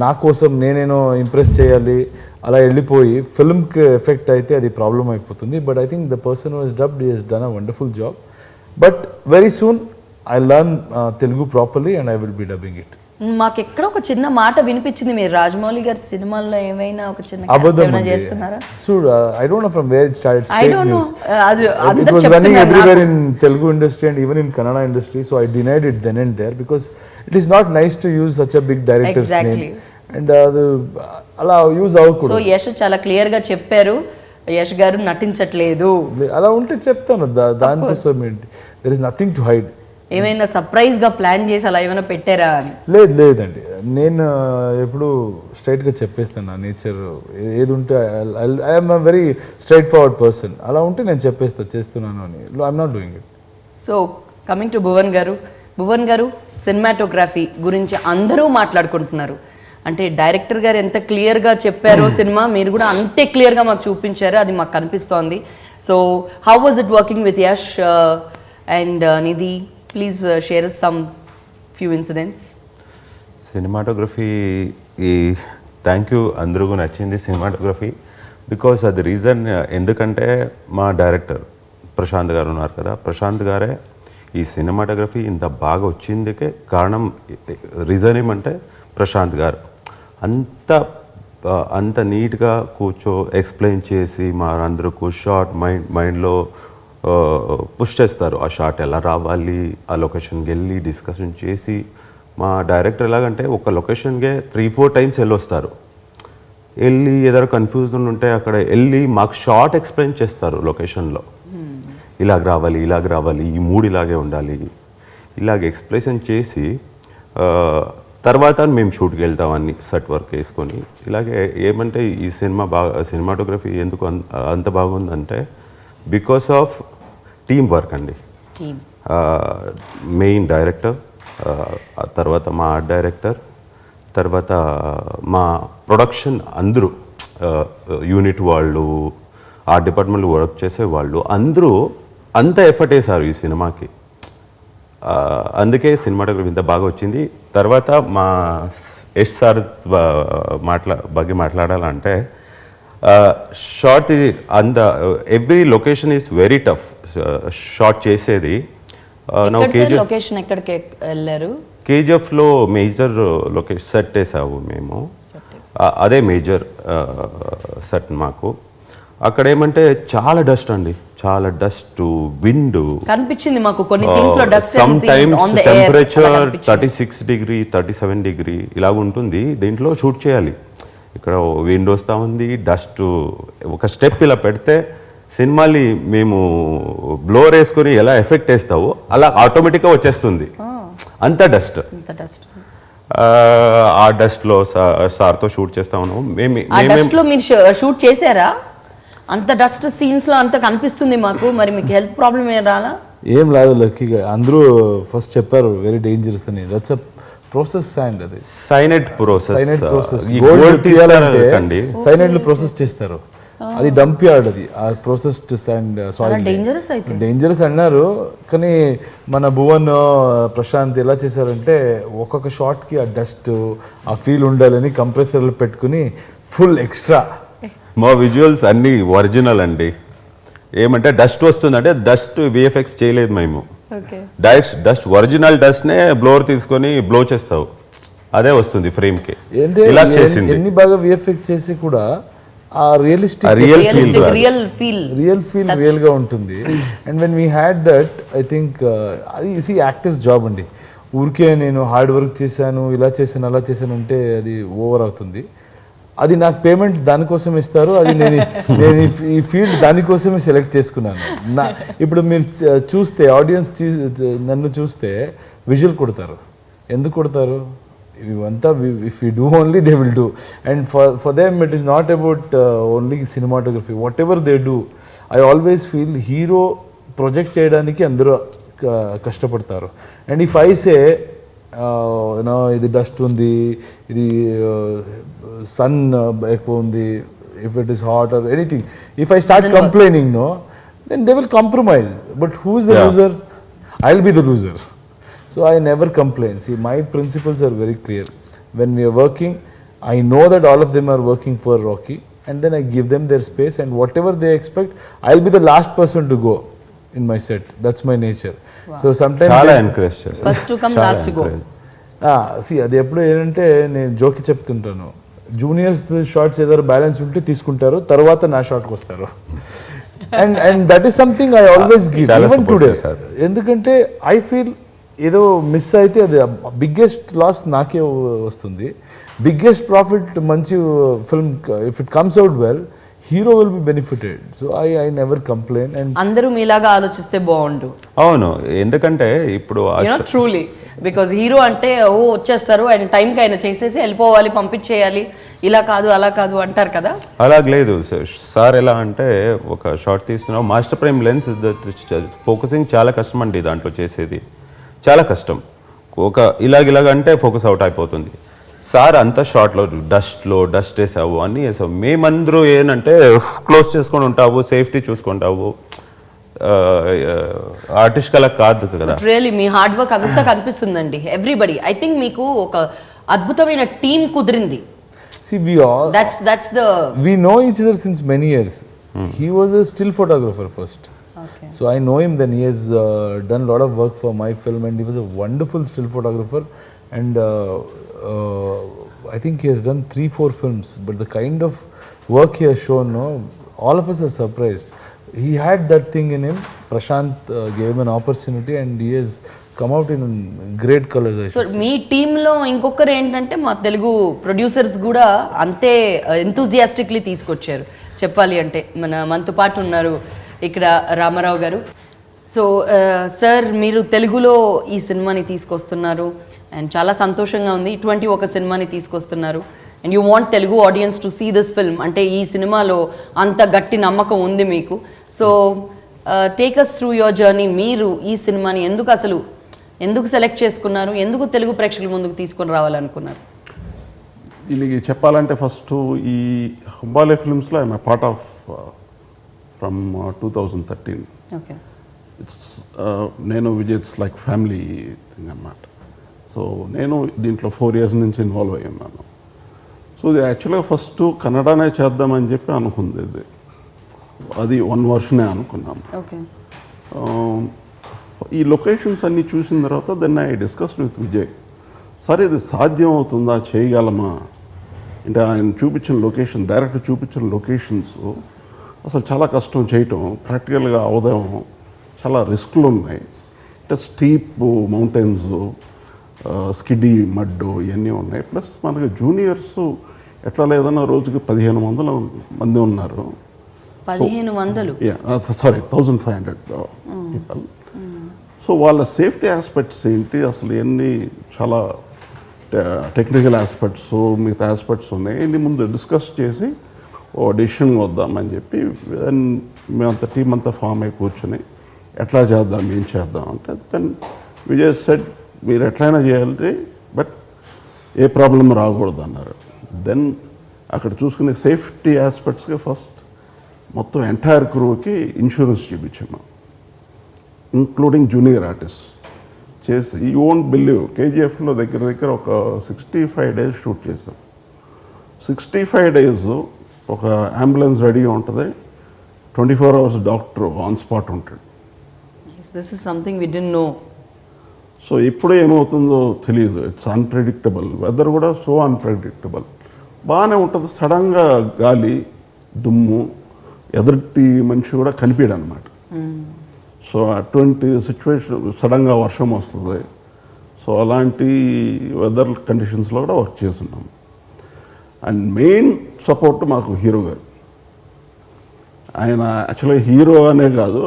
నా కోసం నేనేనో ఇంప్రెస్ చేయాలి, అలా వెళ్ళిపోయి ఫిల్మ్కి ఎఫెక్ట్ అయితే అది ప్రాబ్లం అయిపోతుంది. But I think the person who has dubbed he has done a wonderful job. But very soon I learn Telugu properly and I will be dubbing it. మాకు ఎక్కడ ఒక చిన్న మాట వినిపించింది, మీరు రాజమౌళి గారి సినిమాల్లో ఏమైనా ఒక చిన్న చేస్తున్నారా? So I don't know from where it started. I don't know. It was running everywhere in Telugu industry and even in Kannada industry. So I denied it then and there because it is not nice to use such a big director's name. And అలా use అవ్వకూడదు. So Yash చాలా clear గా చెప్పారు, యశ్ గారు నటించట్లేదు. అలా ఉంటే చెప్తాను, దానికోసం ఏంటి, there is nothing to hide. ఏమైనా సర్ప్రైజ్ గా ప్లాన్ చేసి అలా ఏమైనా పెట్టారా అని? లేదండి, నేను ఎప్పుడు స్ట్రైట్ గా చెప్పేస్తాను. నా నేచర్ ఏది ఉంటే I'm a very straight forward person. అలా ఉంటే నేను చేస్తున్నాను అని. I'm not doing it. So coming to Bhuvan గారు, సినిమాటోగ్రఫీ గురించి అందరూ మాట్లాడుకుంటున్నారు. అంటే డైరెక్టర్ గారు ఎంత క్లియర్గా చెప్పారో సినిమా, మీరు కూడా అంతే క్లియర్గా మాకు చూపించారు, అది మాకు కనిపిస్తోంది. So how was it working with Yash and Nidhi? Please share some few incidents. Cinematography, thank you, అందరికీ నచ్చింది సినిమాటోగ్రఫీ. బికాస్ అది రీజన్, ఎందుకంటే మా డైరెక్టర్ ప్రశాంత్ గారు ఉన్నారు కదా, ప్రశాంత్ గారే ఈ సినిమాటోగ్రఫీ ఇంత బాగా వచ్చిందికే కారణం. రీజన్ ఏమంటే ప్రశాంత్ గారు అంత నీట్గా ఎక్స్ప్లెయిన్ చేసి మా అందరికీ షార్ట్ మైండ్లో పుష్ చేస్తారు. ఆ షాట్ ఎలా రావాలి, ఆ లొకేషన్కి వెళ్ళి డిస్కషన్ చేసి, మా డైరెక్టర్ ఎలాగంటే ఒక లొకేషన్కే 3-4 టైమ్స్ వెళ్ళొస్తారు. వెళ్ళి ఏదైనా కన్ఫ్యూజన్ ఉంటే అక్కడ వెళ్ళి మాకు షార్ట్ ఎక్స్ప్లెయిన్ చేస్తారు లొకేషన్లో. ఇలాగ రావాలి, ఈ మూడు ఇలాగే ఉండాలి, ఇలాగ ఎక్స్ప్లెయిన్ చేసి తర్వాత మేము షూట్కి వెళ్తాం అన్ని సెట్ వర్క్ వేసుకొని. ఇలాగే ఏమంటే ఈ సినిమాటోగ్రఫీ ఎందుకు అంత బాగుందంటే బికాస్ ఆఫ్ టీమ్ వర్క్ అండి. మెయిన్ డైరెక్టర్, తర్వాత మా ఆర్ట్ డైరెక్టర్, తర్వాత మా ప్రొడక్షన్ అందరూ, యూనిట్ వాళ్ళు, ఆర్ట్ డిపార్ట్మెంట్లో వర్క్ చేసే వాళ్ళు అందరూ అంత ఎఫర్ట్ వేశారు ఈ సినిమాకి. అందుకే సినిమాటోగ్రఫీ ఇంత బాగా వచ్చింది. తర్వాత మా యష్ సార్ ಬಗ್ಗೆ మాట్లాడాలంటే షార్ట్ ఇది అంత every location is very tough short చేసేది. లొకేషన్ ఎక్కడికి వెళ్ళారు? కేజీఎఫ్లో మేజర్ లొకేషన్ సెట్ వేసాము మేము, అదే మేజర్ సెట్ మాకు. అక్కడ ఏమంటే చాలా డస్ట్ అండి, చాలా డస్ట్, విండ్ కనిపించింది మాకు కొన్ని సీన్స్ లో. Dust some times temperature 36 degree 37 degree ఇలాగ ఉంటుంది. దీంట్లో షూట్ చేయాలి. ఇక్కడ విండ్ వస్తూ ఉంది, డస్ట్. ఒక స్టెప్ ఇలా పెడితే సినిమాని మేము బ్లోర్ వేసుకొని ఎలా ఎఫెక్ట్ వేస్తావో అలా ఆటోమేటిక్గా వచ్చేస్తుంది. అంత డస్ట్. ఆ డస్ట్లో సార్తో షూట్ చేస్తా ఉన్నాము. మీరు షూట్ చేశారా? అంత డస్ట్ సీన్స్ లో అంత కనిపిస్తుంది మాకు. మరి మీకు హెల్త్ ప్రాబ్లం ఏం రాలా? ఏం రాదు, లక్కీగా. అందరూ ఫస్ట్ చెప్పారు వెరీ డేంజరస్ అని. దట్స్ అ ప్రాసెస్ సైన్, అది సైనైడ్ ప్రాసెస్. గోల్డ్ తీయాలంటే సైనైడ్ లో ప్రాసెస్ చేస్తారు. అది డంప్ యార్డ్, అది ఆ ప్రాసెస్డ్ శాండ్ సాయిల్. డేంజరస్ అయితే డేంజరస్ అన్నారు. కానీ మన భువన్, ప్రశాంత్ ఎలా చేశారంటే ఒక్కొక్క షాట్ కి ఆ డస్ట్, ఆ ఫీల్ ఉండాలని కంప్రెసర్లు పెట్టుకుని ఫుల్ ఎక్స్ట్రా. మా విజువల్స్ అన్నీ ఒరిజినల్ అండి. ఏమంటే డస్ట్ వస్తుందంటే డస్ట్ విఎఫ్ఎక్స్ చేయలేదు మేము. డైరెక్ట్ డస్ట్, ఒరిజినల్ డస్ట్నే బ్లోర్ తీసుకొని బ్లో చేస్తావు, అదే వస్తుంది ఫ్రేమ్కి. ఇలా చేసింది. ఎన్ని బాగా విఎఫ్ఎక్స్ చేసి కూడా ఆ రియలిస్టిక్ రియల్ ఫీల్ రియల్ గా ఉంటుంది. And when we had that, I think అది సి యాక్టర్స్ జాబ్ అండి. ఊరికే నేను హార్డ్ వర్క్ చేశాను, ఇలా చేశాను, అలా చేశాను అంటే అది ఓవర్ అవుతుంది. అది నాకు పేమెంట్ దానికోసం ఇస్తారు. అది నేను ఈ ఫీల్డ్ దానికోసమే సెలెక్ట్ చేసుకున్నాను. ఇప్పుడు మీరు చూస్తే ఆడియన్స్ నన్ను చూస్తే విజువల్ కొడతారు. ఎందుకు కొడతారు? ఇవంతా if you do only they will do. And for them it is not about only cinematography. What ever they do, I always feel hero project చేయడానికి అందరూ కష్టపడతారు. అండ్ ఇఫ్ ఐ సే ఇది డస్ట్ ఉంది, ఇది సన్ ఎక్కువ ఉంది, if it is hot or anything, if I start complaining, no, then they will compromise. But who is the loser? I'll be the loser. So I never complain. See, my principles are very clear. When we are working, I know that all of them are working for Rocky, and then I give them their space, and whatever they expect, I'll be the last person to go in my set. That's my nature. Wow. So sometimes చాలా encourage చేస్తారు. First to come, last to go. See, అది ఎప్పుడు ఏంటంటే నేను జోకి చెప్తుంటాను, juniors shorts ఏదో balance ఉంటే తీసుకుంటారు, తర్వాత నా షాట్కి వస్తారు. And that is something I always give even today. ఎందుకంటే ఐ ఫీల్ ఏదో మిస్ అయితే అది బిగ్గెస్ట్ లాస్ నాకే వస్తుంది. బిగ్గెస్ట్ ప్రాఫిట్ మంచి film if it comes out well, hero will be benefited. So I never complain. And అందరూ మీలాగా ఆలోచిస్తే బాగుండు. అవును, ఎందుకంటే ఇప్పుడు ట్రూలీ బికాజ్ హీరో అంటే వచ్చేస్తారు, ఆయన టైంకి ఆయన చేసేసి వెళ్ళిపోవాలి, పంపించేయాలి, ఇలా కాదు అలా కాదు అంటారు కదా. అలాగ లేదు సార్. ఎలా అంటే ఒక షార్ట్ తీస్తున్నావు, మాస్టర్ ప్రైమ్ లెన్స్ ఫోకసింగ్ చాలా కష్టం అండి. దాంట్లో చేసేది చాలా కష్టం. ఒక ఇలాగ అంటే ఫోకస్ అవుట్ అయిపోతుంది. సార్ అంత షార్ట్లో డస్ట్ వేసావు, అన్నీ వేసావు. మేమందరూ ఏంటంటే క్లోజ్ చేసుకొని ఉంటావు, సేఫ్టీ చూసుకుంటావు. ఆర్టిస్ట్ కలా కాదు కదా. రియల్లీ మీ హార్డ్ వర్క్ అంతా కనిపిస్తుందండి. ఎవ్రీబడి, ఐ థింక్ మీకు ఒక అద్భుతమైన టీమ్ కుదిరింది. See, we know each other since many years. He was a still photographer first. Okay. So I know him. Then he has done a lot of work for my film, and he was a wonderful still photographer. And I think he has done 3-4 films. But the kind of work he has shown, no, all of us are surprised. He had that thing in him. Prashanth gave him an opportunity, and he has come out in great colors. I so should say. మీ టీంలో ఇంకొకరు ఏంటంటే మా Telugu producers కూడా అంతే ఎంతూజియాస్టిక్లీ తీసుకొచ్చారు చెప్పాలి అంటే. మనతో పాటు ఉన్నారు ఇక్కడ రామారావు గారు. సో సార్, మీరు తెలుగులో ఈ సినిమాని తీసుకొస్తున్నారు అండ్ చాలా సంతోషంగా ఉంది. ఇటువంటి ఒక సినిమాని తీసుకొస్తున్నారు and you want Telugu audience to see this film. అంటే ఈ సినిమాలో అంత గట్టి నమ్మకం ఉంది మీకు. So take us through your journey. మీరు ఈ సినిమాని ఎందుకు సెలెక్ట్ చేసుకున్నారు, ఎందుకు తెలుగు ప్రేక్షకుల ముందుకు తీసుకొని రావాలనుకున్నారు? దీనికి చెప్పాలంటే ఫస్ట్ ఈ హంబాలే ఫిల్మ్స్లో I'm a part of from 2013. Okay. It's నేను Vijay it's like family thing అన్నమాట. సో నేను దీంట్లో 4 years నుంచి ఇన్వాల్వ్ అయ్యి ఉన్నాను. సో ఇది యాక్చువల్గా ఫస్ట్ కన్నడనే చేద్దామని చెప్పి అనుకుంది. అది 1 version అనుకున్నాము. ఓకే. ఈ లొకేషన్స్ అన్నీ చూసిన తర్వాత then I discussed with Vijay, సరే ఇది సాధ్యం అవుతుందా, చేయగలమా అంటే ఆయన చూపించిన లొకేషన్, డైరెక్ట్ చూపించిన లొకేషన్స్ అసలు చాలా కష్టం చేయటం, ప్రాక్టికల్గా అవదేమో, చాలా రిస్క్లు ఉన్నాయి. అంటే స్టీప్ మౌంటైన్స్, స్కిడ్డీ మడ్ ఇవన్నీ ఉన్నాయి. ప్లస్ మనకి జూనియర్స్ ఎట్లా లేదన్నా రోజుకి 1500 మంది ఉన్నారు. 1500? Sorry 1500 people. సో వాళ్ళ సేఫ్టీ ఆస్పెక్ట్స్ ఏంటి, అసలు ఎన్ని చాలా టెక్నికల్ ఆస్పెక్ట్స్, మిగతా ఆస్పెక్ట్స్ ఉన్నాయి. ఇన్ని ముందు డిస్కస్ చేసి ఓ డెసిషన్ వద్దామని చెప్పి మేమంతా టీం అంతా ఫామ్ అయి కూర్చొని ఎట్లా చేద్దాం, ఏం చేద్దాం అంటే దెన్ విజయ్ సెడ్ మీరు ఎట్లయినా చేయాలి బట్ ఏ ప్రాబ్లం రాకూడదు అన్నారు. దెన్ అక్కడ చూసుకునే సేఫ్టీ ఆస్పెక్ట్స్కి ఫస్ట్ మొత్తం ఎంటైర్ క్రూకి ఇన్సూరెన్స్ చూపించాము, ఇంక్లూడింగ్ జూనియర్ ఆర్టిస్ట్ చేసి. యూ వోంట్ బిలీవ్, కేజీఎఫ్లో దగ్గర ఒక 65 days షూట్ చేసాం. 65 days ఒక అంబులెన్స్ రెడీగా ఉంటుంది, 24 hours డాక్టర్ ఆన్ స్పాట్ ఉంటాడు. This is something we didn't know. So ఎప్పుడు ఏమవుతుందో తెలియదు. It's unpredictable. వెదర్ కూడా సో అన్ప్రెడిక్టబుల్. బాగానే ఉంటుంది, సడన్గా గాలి, దుమ్ము, ఎదుటి మనిషి కూడా కనిపించడు అనమాట. సో అటువంటి సిచ్యువేషన్, సడన్గా వర్షం వస్తుంది. సో అలాంటి వెదర్ కండిషన్స్లో కూడా వర్క్ చేస్తున్నాం. అండ్ మెయిన్ సపోర్ట్ మాకు హీరో గారు. ఆయన యాక్చువల్గా హీరో అనే కాదు,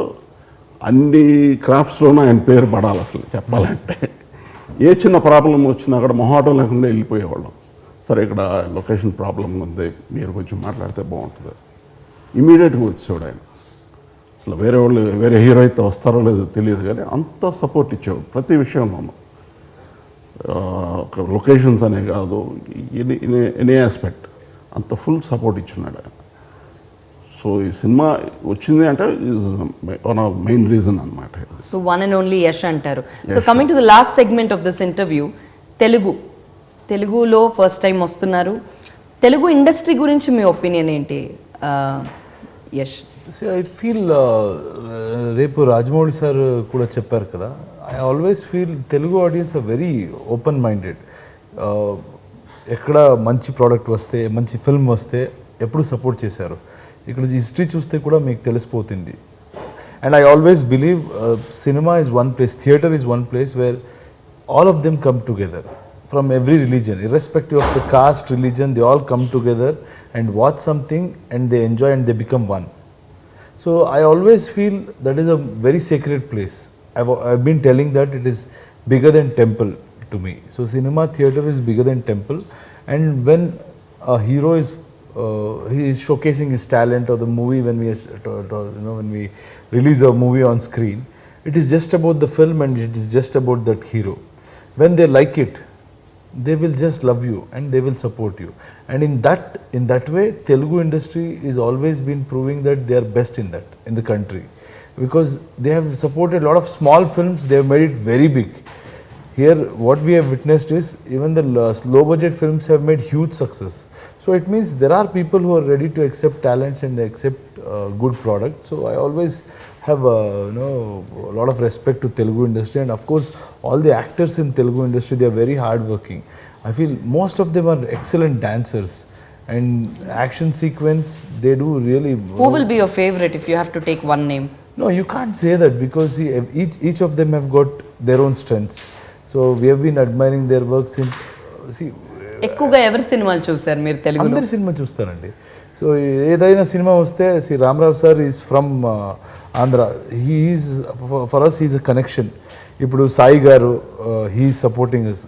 అన్ని క్రాఫ్ట్స్లోనూ ఆయన పేరు పడాలి అసలు చెప్పాలంటే. ఏ చిన్న ప్రాబ్లం వచ్చినా అక్కడ మొహాటం లేకుండా వెళ్ళిపోయేవాళ్ళం. సరే ఇక్కడ లొకేషన్ ప్రాబ్లం ఉంది, మీరు కొంచెం మాట్లాడితే బాగుంటుంది, ఇమీడియట్గా వచ్చేవాడు ఆయన. అసలు వేరే హీరో అయితే వస్తారో లేదో తెలియదు కానీ అంత సపోర్ట్ ఇచ్చేవాడు ప్రతి విషయంలోనూ. ఒక లొకేషన్స్ అనే కాదు, ఎనీ ఆస్పెక్ట్ అంత ఫుల్ సపోర్ట్ ఇచ్చున్నాడు ఆయన. సో ఈ సినిమా వచ్చింది అంటే is one of main reason అనమాట. So one and only Yash అంటారు. So coming to the last segment of this interview, తెలుగులో ఫస్ట్ టైం వస్తున్నారు. తెలుగు ఇండస్ట్రీ గురించి మీ ఒపీనియన్ ఏంటి యష్? ఐ ఫీల్ రేపు రాజమౌళి సార్ కూడా చెప్పారు కదా, I always feel Telugu audience are very open minded. ఎక్కడ మంచి ప్రోడక్ట్ వస్తే, మంచి ఫిల్మ్ వస్తే ఎప్పుడు సపోర్ట్ చేశారు. ఇక్కడ హిస్టరీ చూస్తే కూడా మీకు తెలిసిపోతుంది. And I always believe cinema is one place, theatre is one place where all of them come together from every religion, irrespective of the caste, religion, they all come together and watch something and they enjoy and they become one. So I always feel that is a very sacred place. I've been telling that it is bigger than temple to me. So cinema theater is bigger than temple, and when a hero is he is showcasing his talent, or the movie when when we release a movie on screen, it is just about the film and it is just about that hero. When they like it, they will just love you and they will support you. And in that way, Telugu industry is always been proving that they are best in the country, because they have supported a lot of small films. They have made it very big. Here what we have witnessed is even the low budget films have made huge success. So it means there are people who are ready to accept talents and accept good products. So I always have a lot of respect to Telugu industry, and of course all the actors in Telugu industry, they are very hard working. I feel most of them are excellent dancers, and action sequence they do really. Who will be your favorite if you have to take one name? No, you can't say that because see, each of them have got their own strengths. So we have been admiring their work since. See, ఎక్కువగా ఎవరి సినిమాలు చూసారు మీరు తెలుగులో? అందరి cinema చూస్తానండి. So ఏదైనా cinema వస్తే C Ramarao sir is from Andhra. He's for us is a connection. ఇప్పుడు సాయి గారు he's supporting us,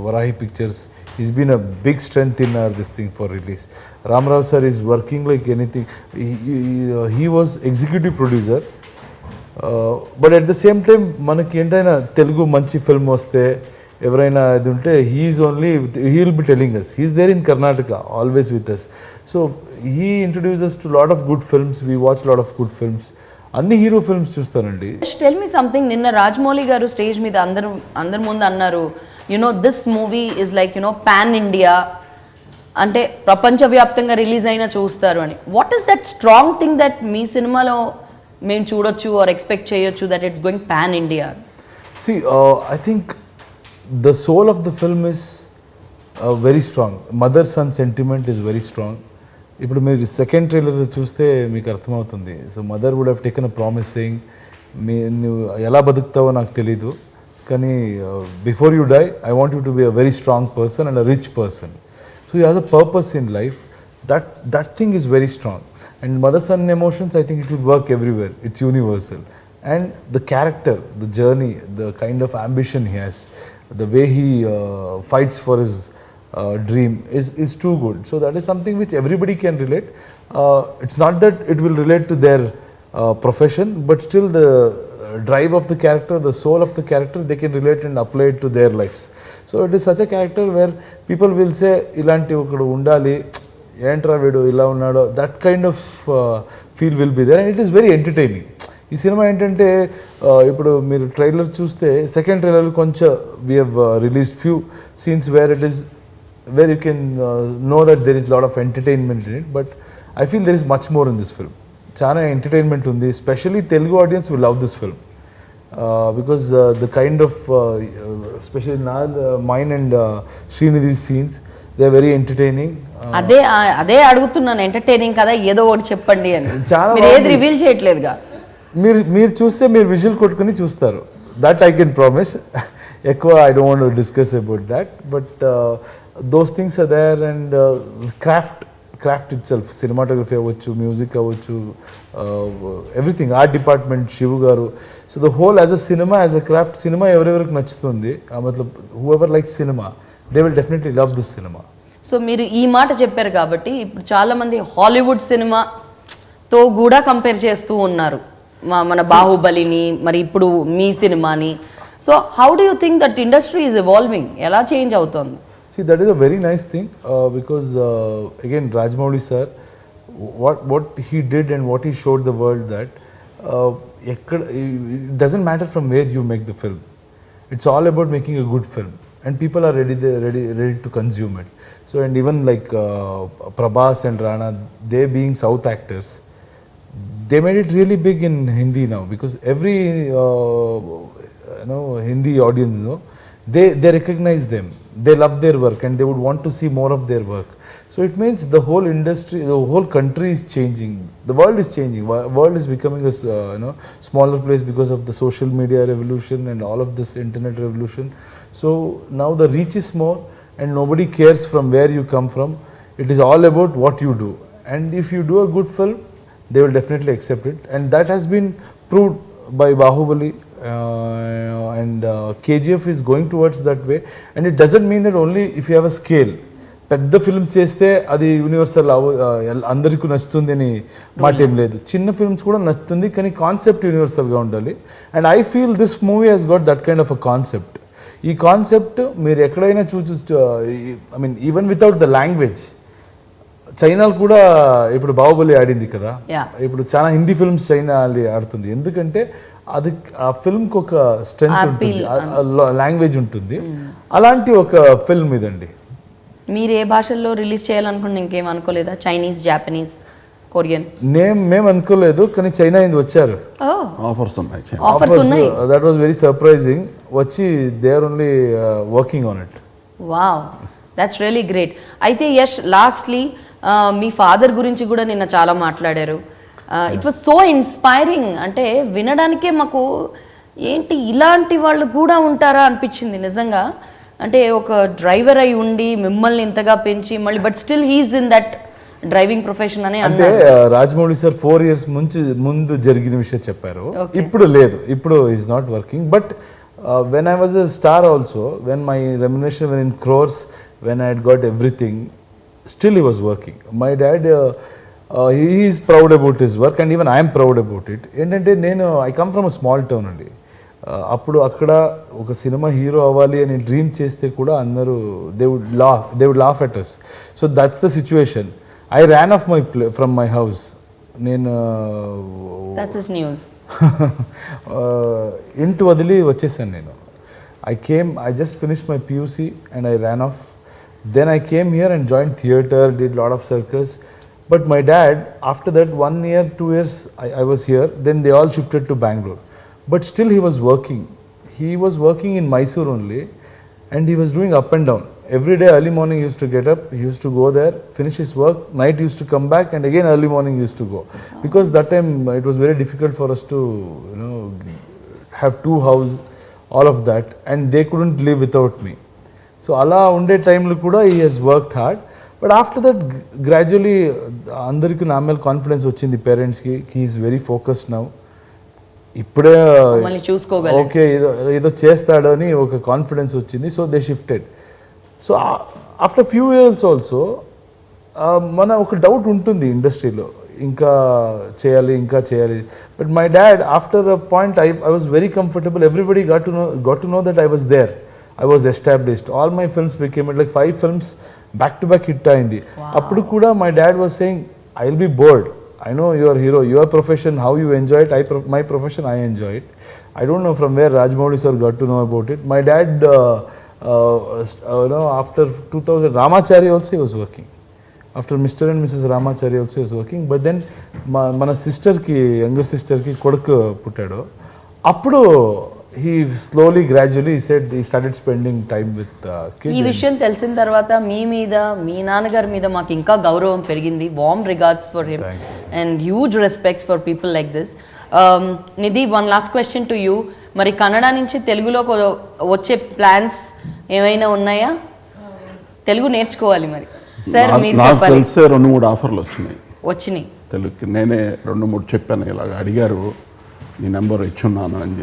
Varahi Pictures. He's been a big strength in this thing for release. Ramarao sir is working like anything. He was executive producer. But at the same time, మనకి ఏంటైనా తెలుగు మంచి film వస్తే ఎవరైనా ఇది ఉంటే he will be telling us. He's there in Karnataka, always with us. So he introduces us to a lot of good films. We watch a lot of good films. అన్ని hero films చూస్తానండి. Tell me something. నిన్న రాజమౌళి గారు stage మీద అందరి ముందు అన్నారు, this movie is like pan India, అంటే ప్రపంచవ్యాప్తంగా రిలీజ్ అయినా చూస్తారు అని. What is that strong thing that me సినిమాలో మేము చూడొచ్చు ఆర్ ఎక్స్పెక్ట్ చేయొచ్చు that it's going pan India? See, I think the soul of the film is very strong. Mother-son sentiment is very strong. ఇప్పుడు మీరు second trailer చూస్తే మీకు అర్థమవుతుంది. So mother would have taken a promise saying, నువ్వు ఎలా బతుకుతావో నాకు తెలీదు, కానీ before you die I want you to be a very strong person and a rich person. So you have a purpose in life. That thing is very strong. And mother son emotions, I think it will work everywhere. It's universal. And the character, the journey, the kind of ambition he has, the way he fights for his dream is too good. So that is something which everybody can relate. It's not that it will relate to their profession, but still the drive of the character, the soul of the character, they can relate and apply it to their lives. So it is such a character where people will say ilanti okadu undali, entra vedu ila unnado, that kind of feel will be there, and it is very entertaining. ఈ సినిమా ఏంటంటే ఇప్పుడు మీరు trailer చూస్తే second trailer కొంచెం we have released few scenes where you can know that there is lot of entertainment in it, but I feel there is much more in this film. చాలా entertainment ఉంది. Specially Telugu audience will love this film because the kind of specially mine and Srinidhi scenes, they are very entertaining. అదే అడుగుతున్నాను, entertaining కదా, ఏదో ఒకటి చెప్పండి అని. చాలా మీరు ఏది రివీల్ చేయట్లేదుగా. మీరు చూస్తే మీరు విజువల్ కొట్టుకుని చూస్తారు. That I can promise. ఎక్కువ I don't want to discuss about that, but those things are there. And craft itself, cinematography అవ్వచ్చు, మ్యూజిక్ అవ్వచ్చు, ఎవ్రీథింగ్, ఆర్ట్ డిపార్ట్మెంట్, శివు గారు. So the whole as a cinema, as a craft, cinema ఎవరెవరికి నచ్చుతుంది, మతలబ్ whoever like cinema, they will definitely love this cinema. So మీరు ఈ మాట చెప్పారు కాబట్టి ఇప్పుడు చాలామంది హాలీవుడ్ సినిమాతో కూడా కంపేర్ చేస్తూ ఉన్నారు, మన బాహుబలిని, మరి ఇప్పుడు మీ సినిమాని. So how do you think that industry is evolving? ఎలా చేంజ్ అవుతుంది? See, that is a very nice thing because again Rajmouli sir, what he did and what he showed the world that it doesn't matter from where you make the film. It's all about making a good film, and people are ready to consume it. So and even like Prabhas and Rana, they being South actors, they made it really big in Hindi now because every Hindi audience, they recognize them, they love their work, and they would want to see more of their work. So it means the whole industry, the whole country is changing, the world is changing. World is becoming a smaller place because of the social media revolution and all of this internet revolution. So now the reach is more, and nobody cares from where you come from. It is all about what you do, and if you do a good film, they will definitely accept it, and that has been proved by Bahubali, and KGF is going towards that way. And it doesn't mean that only if you have a scale, పెద్ద film చేస్తే అది universal అందరికీ నచ్చుతుంది అని మాట ఏం లేదు. చిన్న ఫిల్మ్స్ కూడా నచ్చుతుంది, కానీ కాన్సెప్ట్ యూనివర్సల్గా ఉండాలి. And I feel this movie has got that kind of a concept. ఈ కాన్సెప్ట్ మీరు ఎక్కడైనా I mean even without the language, చైనాలో కూడా ఇప్పుడు బాహుబలి ఆడింది కదా, ఇప్పుడు చాలా హిందీ ఫిల్మ్స్ చైనా ఆడుతుంది. ఎందుకంటే అది ఆ ఫిల్మ్కి ఒక స్ట్రెంగ్త్ ఉంటుంది, లాంగ్వేజ్ ఉంటుంది. అలాంటి ఒక ఫిల్మ్ ఇదండి. మీరు ఏ భాషల్లో రిలీజ్ చేయాలనుకుంటే ఇంకేం అనుకోలేదా? Chinese, Japanese, Korean? మేము అనుకోలేదు, కానీ చైనా ఇది వచ్చారు. ఆఫర్స్ ఉన్నాయి. That was very surprising. వచ్చి they are only working on it. Wow, that's really great. అయితే యష్, లాస్ట్లీ మీ ఫాదర్ గురించి కూడా నిన్న చాలా మాట్లాడారు. It was so inspiring. అంటే వినడానికే మాకు ఏంటి ఇలాంటి వాళ్ళు కూడా ఉంటారా అనిపించింది నిజంగా. అంటే ఒక డ్రైవర్ అయి ఉండి మిమ్మల్ని ఇంతగా పెంచి మళ్ళీ but still he is in that driving profession అని అంటే అన్నారు. రాజమౌళి సార్ 4 years ముందు జరిగిన విషయం చెప్పారు. ఇప్పుడు లేదు, ఇప్పుడు is not working. But when I was a star also, when my remuneration when in crores, when I head got everything, still he was working. My dad he is proud about his work and even I'm proud about it. ఏంటంటే నేను I come from a small town అండి. అప్పుడు అక్కడ ఒక cinema hero అవ్వాలి అని dream చేస్తే కూడా అందరూ they would laugh at us. So that's the situation. I ran off from my house. నేను ఇంటి వదిలి వచ్చేసాను నేను. I just finished my PUC and I ran off. Then I came here and joined theatre, did lot of circus. But my dad, after that 1 year, 2 years, I was here. Then they all shifted to Bangalore. But still he was working. He was working in Mysore only, and he was doing up and down. Every day early morning he used to get up, he used to go there, finish his work, night he used to come back, and again early morning he used to go. Because that time it was very difficult for us to, have 2 houses, all of that, and they couldn't live without me. So ala unde time lo kuda he has worked hard. But after that gradually andariki na mele confidence vachindi, parents ki he is very focused now. ఇప్పుడే okay ఏదో చేస్తాడని ఒక confidence వచ్చింది. So they shifted. So after few years also మన ఒక doubt ఉంటుంది ఇండస్ట్రీలో, ఇంకా చేయాలి. But my dad after a point I was very comfortable. Everybody got to know that I was there. I was established. All my films became like 5 films back to back hit అయింది. అప్పుడు కూడా my dad was saying, I'll be bored. I know you are hero, your profession, how you enjoy it. My profession, I enjoy it. I don't know from where Rajamouli sir got to know about it. My dad, after 2000, Ramachari also he was working. After Mr. and Mrs. Ramachari also he was working. But then, mana sister ki, younger sister ki koduku puttado. Appudu he slowly, gradually, he said he started spending time with kids. ఈ విషయం తెలిసిన తర్వాత మీ మీద, మీ నాన్నగారి మీద మాకు ఇంకా గౌరవం పెరిగింది. Warm regards for him and huge respects for people like this. Nidhi, one last question to you. మరి కన్నడ నుంచి తెలుగులోకి వచ్చే ప్లాన్స్ ఏమైనా ఉన్నాయా? తెలుగు నేర్చుకోవాలి మరి. సార్ మీరు చెప్పాలి. నాకు తెలిసే 2-3 ఆఫర్లు వచ్చినాయి తెలుగుకి. నేనే 2-3 చెప్పాను, ఇలాగ అడిగారు, నీ నెంబర్ ఇచ్చున్నాను అని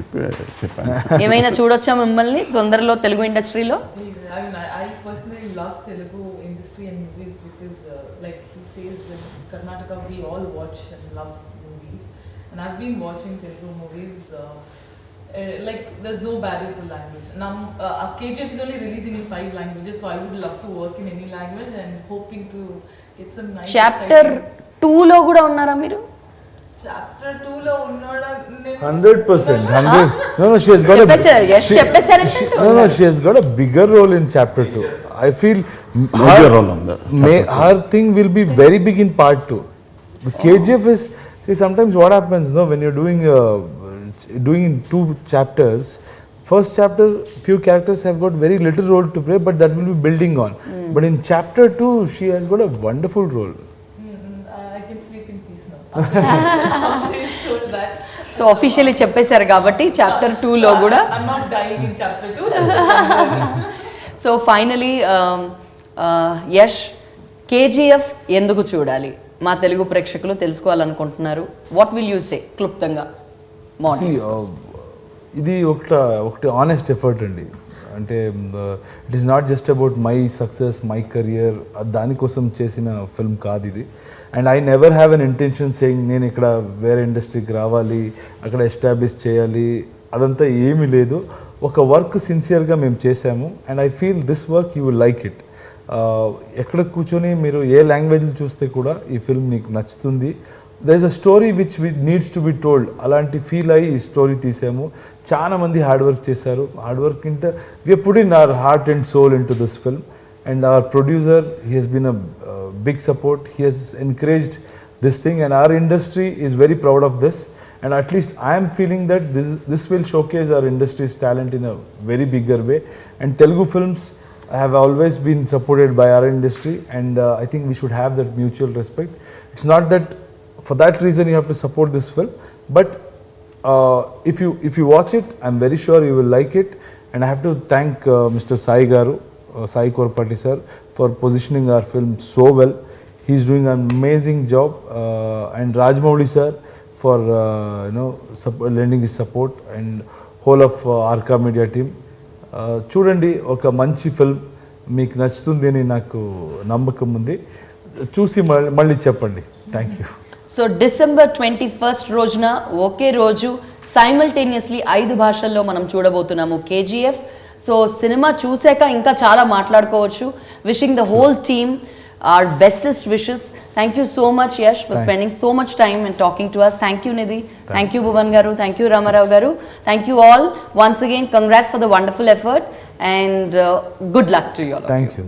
చెప్పాను. ఏమైనా చూడొచ్చా మిమ్మల్ని తొందరలో తెలుగు ఇండస్ట్రీలో? I personally love Telugu industry and movies because like he says in Karnataka we all watch and love movies, and I've been watching Telugu movies like there's no barrier for language. Now KGF is only releasing in 5 languages, so I would love to work in any language and hoping to get some nice Chapter 2 లో కూడా ఉన్నారా మీరు? Chapter 2 లో ఉన్నాడా? 100%. No, she has got she has got a bigger role in chapter 2. I feel her thing will be very big in part 2. The KGF is, see, sometimes what happens, when you're doing in 2 chapters, first chapter few characters have got very little role to play, but that will be building on. But in chapter 2 she has got a wonderful role. I can sleep in peace now. Told that. So officially చెప్పేశారు కాబట్టి chapter 2 లో కూడా I'm not dying in chapter 2. So finally Yash, KGF ఎందుకు చూడాలి మా తెలుగు ప్రేక్షకులు తెలుసుకోవాలనుకుంటున్నారు? What will you say క్లుప్తంగా? ఇది ఒకటి ఆనెస్ట్ ఎఫర్ట్ అండి. అంటే it is not just about my success, my career, దానికోసం చేసిన ఫిల్మ్ కాదు ఇది. And I never have an intention saying నేను ఇక్కడ వేరే ఇండస్ట్రీకి రావాలి, అక్కడ ఎస్టాబ్లిష్ చేయాలి, అదంతా ఏమీ లేదు. ఒక వర్క్ సిన్సియర్గా మేము చేసాము and I feel this work you will like it. ఎక్కడ కూర్చొని మీరు ఏ లాంగ్వేజ్లు చూస్తే కూడా ఈ ఫిల్మ్ నీకు నచ్చుతుంది. There is a story which needs to be told. అలాంటి ఫీల్ అయ్యి ఈ స్టోరీ తీసాము. చాలా మంది హార్డ్ వర్క్ చేశారు. హార్డ్ వర్క్ ఇంటే we put in our heart and soul into this film. And our producer, he has been a big support. He has encouraged this thing, and our industry is very proud of this. And at least I am feeling that this will showcase our industry's talent in a very bigger way. And Telugu films have always been supported by our industry, and I think we should have that mutual respect. It's not that for that reason you have to support this film. But if you watch it, I'm very sure you will like it. And I have to thank Mr. Sai Garu, Sai Korpati sir, for positioning our film so well. He's doing an amazing job, and Rajmouli sir for lending his support, and whole of Arca Media team. చూడండి, ఒక మంచి film మీకు నచ్చుతుంది అని నాకు నమ్మకం ఉంది. చూసి మళ్ళీ చెప్పండి. Thank you. So December 21st రోజున ఒకే రోజు సైమల్టేనియస్లీ 5 భాషల్లో మనం చూడబోతున్నాము కేజీఎఫ్. సో సినిమా చూసాక ఇంకా చాలా మాట్లాడుకోవచ్చు. Wishing the whole team our bestest wishes. Thank you so much, Yash, for spending so much time and talking to us. Thank you, Nidhi. Thank you, Bhuvan Garu. Thank you, Ramarao Garu. Thank you all. Once again, congrats for the wonderful effort, and good luck to you all. Thank you.